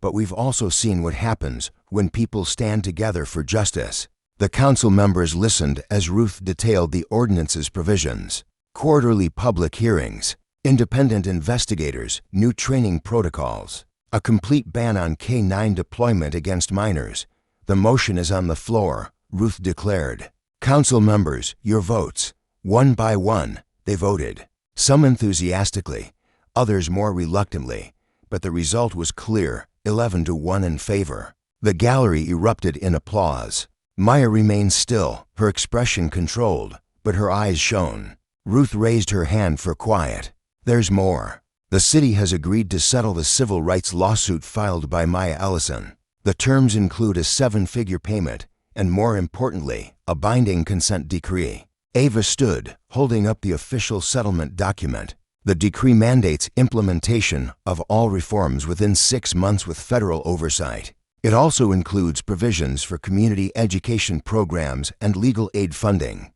"But we've also seen what happens when people stand together for justice." The council members listened as Ruth detailed the ordinance's provisions: quarterly public hearings, independent investigators, new training protocols, a complete ban on K-9 deployment against minors. "The motion is on the floor," Ruth declared. "Council members, your votes." One by one, they voted, some enthusiastically, others more reluctantly, but the result was clear, 11-1 in favor. The gallery erupted in applause. Maya remained still, her expression controlled, but her eyes shone. Ruth raised her hand for quiet. "There's more. The city has agreed to settle the civil rights lawsuit filed by Maya Ellison. The terms include a 7-figure payment, and more importantly, a binding consent decree." Ava stood, holding up the official settlement document. "The decree mandates implementation of all reforms within 6 months with federal oversight. It also includes provisions for community education programs and legal aid funding."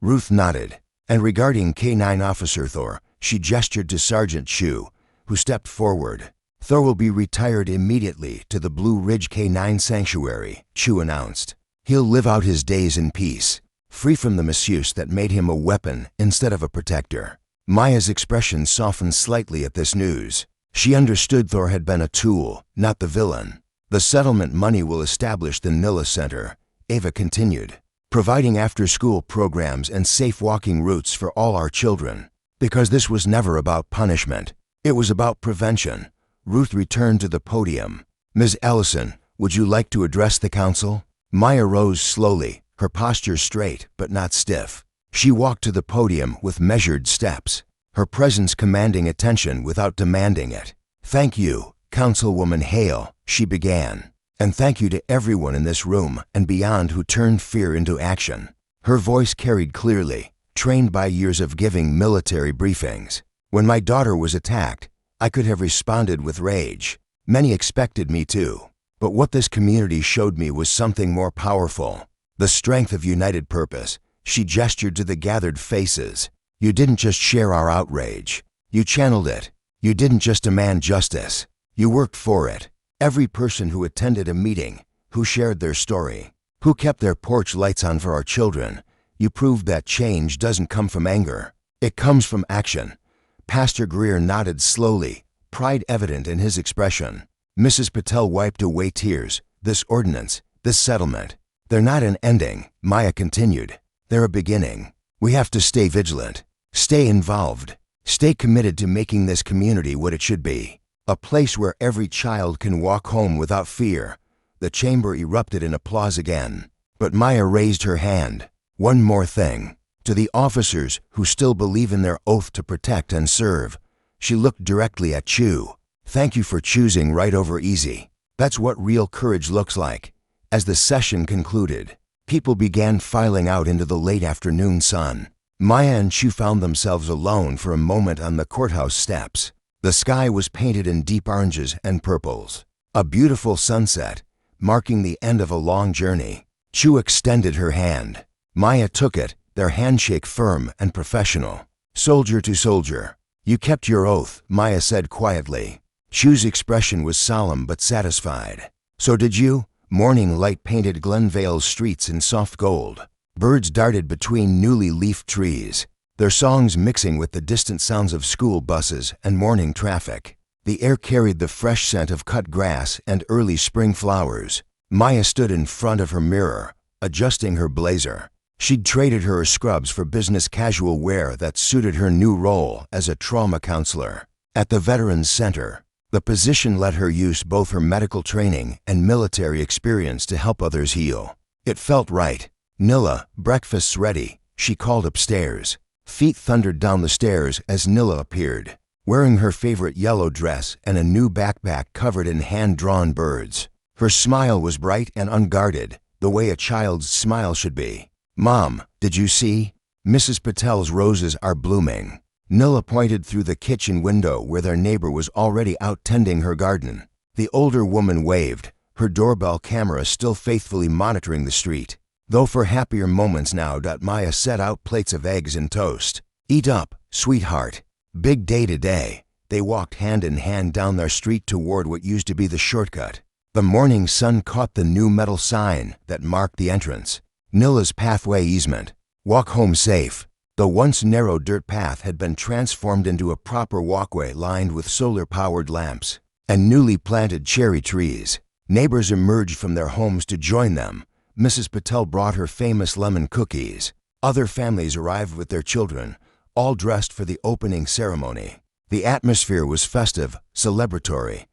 Ruth nodded, and regarding K-9 Officer Thor, she gestured to Sergeant Chu, who stepped forward. "Thor will be retired immediately to the Blue Ridge K-9 Sanctuary," Chu announced. "He'll live out his days in peace, free from the misuse that made him a weapon instead of a protector." Maya's expression softened slightly at this news. She understood Thor had been a tool, not the villain. "The settlement money will establish the Nilla Center," Ava continued, "providing after-school programs and safe walking routes for all our children. Because this was never about punishment. It was about prevention." Ruth returned to the podium. "Ms. Ellison, would you like to address the council?" Maya rose slowly, her posture straight but not stiff. She walked to the podium with measured steps, her presence commanding attention without demanding it. "Thank you, Councilwoman Hale," she began, "and thank you to everyone in this room and beyond who turned fear into action." Her voice carried clearly, trained by years of giving military briefings. "When my daughter was attacked, I could have responded with rage. Many expected me to. But what this community showed me was something more powerful. The strength of united purpose." She gestured to the gathered faces. "You didn't just share our outrage. You channeled it. You didn't just demand justice. You worked for it. Every person who attended a meeting, who shared their story, who kept their porch lights on for our children, you proved that change doesn't come from anger. It comes from action." Pastor Greer nodded slowly, pride evident in his expression. Mrs. Patel wiped away tears. "This ordinance, this settlement, they're not an ending," Maya continued. "They're a beginning. We have to stay vigilant, stay involved, stay committed to making this community what it should be. A place where every child can walk home without fear." The chamber erupted in applause again. But Maya raised her hand. "One more thing. To the officers who still believe in their oath to protect and serve." She looked directly at Chu. "Thank you for choosing right over easy. That's what real courage looks like." As the session concluded, people began filing out into the late afternoon sun. Maya and Chu found themselves alone for a moment on the courthouse steps. The sky was painted in deep oranges and purples. A beautiful sunset, marking the end of a long journey. Chu extended her hand. Maya took it, their handshake firm and professional. "Soldier to soldier. You kept your oath," Maya said quietly. Chu's expression was solemn but satisfied. "So did you?" Morning light painted Glenvale's streets in soft gold. Birds darted between newly leafed trees, their songs mixing with the distant sounds of school buses and morning traffic. The air carried the fresh scent of cut grass and early spring flowers. Maya stood in front of her mirror, adjusting her blazer. She'd traded her scrubs for business casual wear that suited her new role as a trauma counselor. At the Veterans Center, the position let her use both her medical training and military experience to help others heal. It felt right. "Nilla, breakfast's ready," she called upstairs. Feet thundered down the stairs as Nilla appeared, wearing her favorite yellow dress and a new backpack covered in hand-drawn birds. Her smile was bright and unguarded, the way a child's smile should be. "Mom, did you see? Mrs. Patel's roses are blooming." Nilla pointed through the kitchen window where their neighbor was already out tending her garden. The older woman waved, her doorbell camera still faithfully monitoring the street. Though for happier moments now, Maya set out plates of eggs and toast. "Eat up, sweetheart. Big day today." They walked hand in hand down their street toward what used to be the shortcut. The morning sun caught the new metal sign that marked the entrance. "Nilla's Pathway Easement. Walk home safe." The once narrow dirt path had been transformed into a proper walkway lined with solar-powered lamps and newly planted cherry trees. Neighbors emerged from their homes to join them. Mrs. Patel brought her famous lemon cookies. Other families arrived with their children, all dressed for the opening ceremony. The atmosphere was festive, celebratory.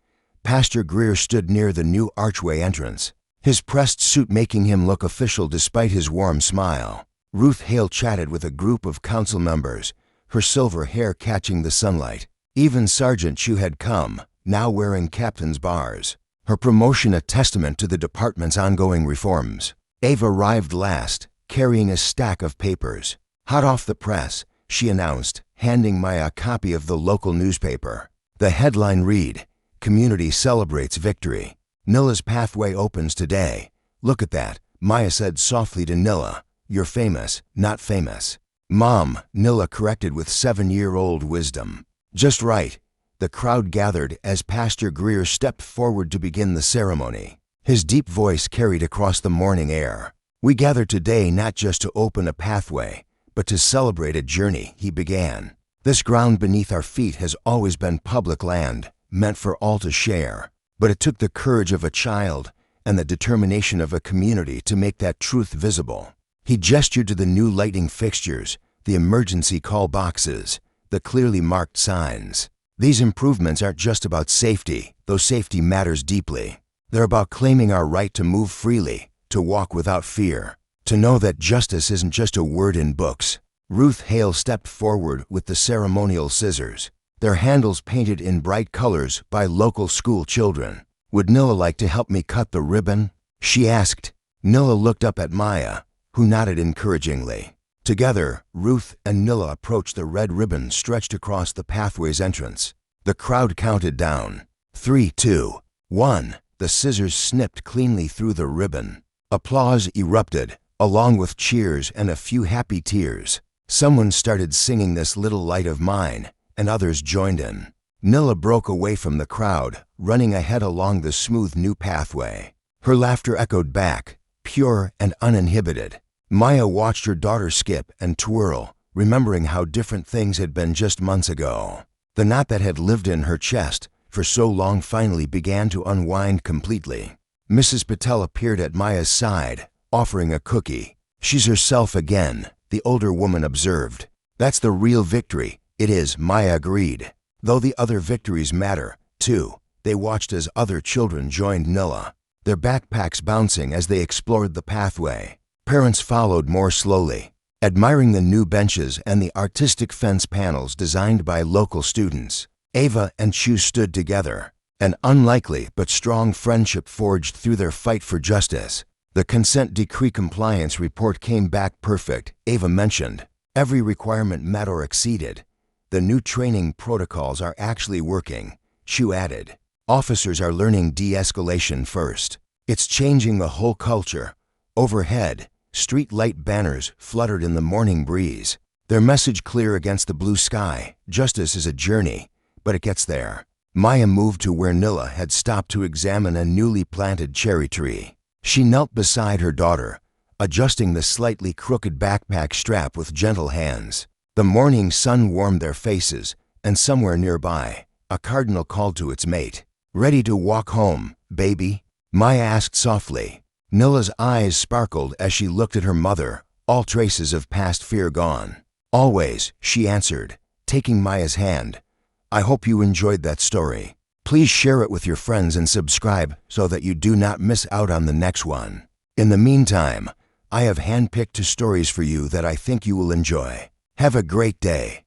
Pastor Greer stood near the new archway entrance, his pressed suit making him look official despite his warm smile. Ruth Hale chatted with a group of council members, her silver hair catching the sunlight. Even Sergeant Chu had come, now wearing captain's bars, her promotion a testament to the department's ongoing reforms. Ava arrived last, carrying a stack of papers. "Hot off the press," she announced, handing Maya a copy of the local newspaper. The headline read, "Community Celebrates Victory. Nilla's Pathway opens today." "Look at that," Maya said softly to Nilla. "You're famous, not famous." "Mom," Nilla corrected with 7-year-old wisdom. "Just right." The crowd gathered as Pastor Greer stepped forward to begin the ceremony. His deep voice carried across the morning air. "We gather today not just to open a pathway, but to celebrate a journey," he began. "This ground beneath our feet has always been public land, meant for all to share. But it took the courage of a child and the determination of a community to make that truth visible." He gestured to the new lighting fixtures, the emergency call boxes, the clearly marked signs. "These improvements aren't just about safety, though safety matters deeply. They're about claiming our right to move freely, to walk without fear, to know that justice isn't just a word in books." Ruth Hale stepped forward with the ceremonial scissors, their handles painted in bright colors by local school children. "Would Nilla like to help me cut the ribbon?" she asked. Nilla looked up at Maya, who nodded encouragingly. Together, Ruth and Nilla approached the red ribbon stretched across the pathway's entrance. The crowd counted down. 3, 2, 1. The scissors snipped cleanly through the ribbon. Applause erupted, along with cheers and a few happy tears. Someone started singing "This Little Light of Mine," and others joined in. Nilla broke away from the crowd, running ahead along the smooth new pathway. Her laughter echoed back, pure and uninhibited. Maya watched her daughter skip and twirl, remembering how different things had been just months ago. The knot that had lived in her chest for so long finally began to unwind completely. Mrs. Patel appeared at Maya's side, offering a cookie. "She's herself again," the older woman observed. "That's the real victory." "It is," Maya agreed. "Though the other victories matter, too." They watched as other children joined Nilla, their backpacks bouncing as they explored the pathway. Parents followed more slowly, admiring the new benches and the artistic fence panels designed by local students. Ava and Chu stood together, an unlikely but strong friendship forged through their fight for justice. The consent decree compliance report came back perfect, Ava mentioned. Every requirement met or exceeded. "The new training protocols are actually working," Chu added. "Officers are learning de-escalation first." It's changing the whole culture. Overhead, street light banners fluttered in the morning breeze, their message clear against the blue sky. Justice is a journey, but it gets there. Maya moved to where Nilla had stopped to examine a newly planted cherry tree. She knelt beside her daughter, adjusting the slightly crooked backpack strap with gentle hands. The morning sun warmed their faces, and somewhere nearby, a cardinal called to its mate. "Ready to walk home, baby?" Maya asked softly. Nilla's eyes sparkled as she looked at her mother, all traces of past fear gone. "Always," she answered, taking Maya's hand. "I hope you enjoyed that story. Please share it with your friends and subscribe so that you do not miss out on the next one. In the meantime, I have handpicked 2 stories for you that I think you will enjoy. Have a great day."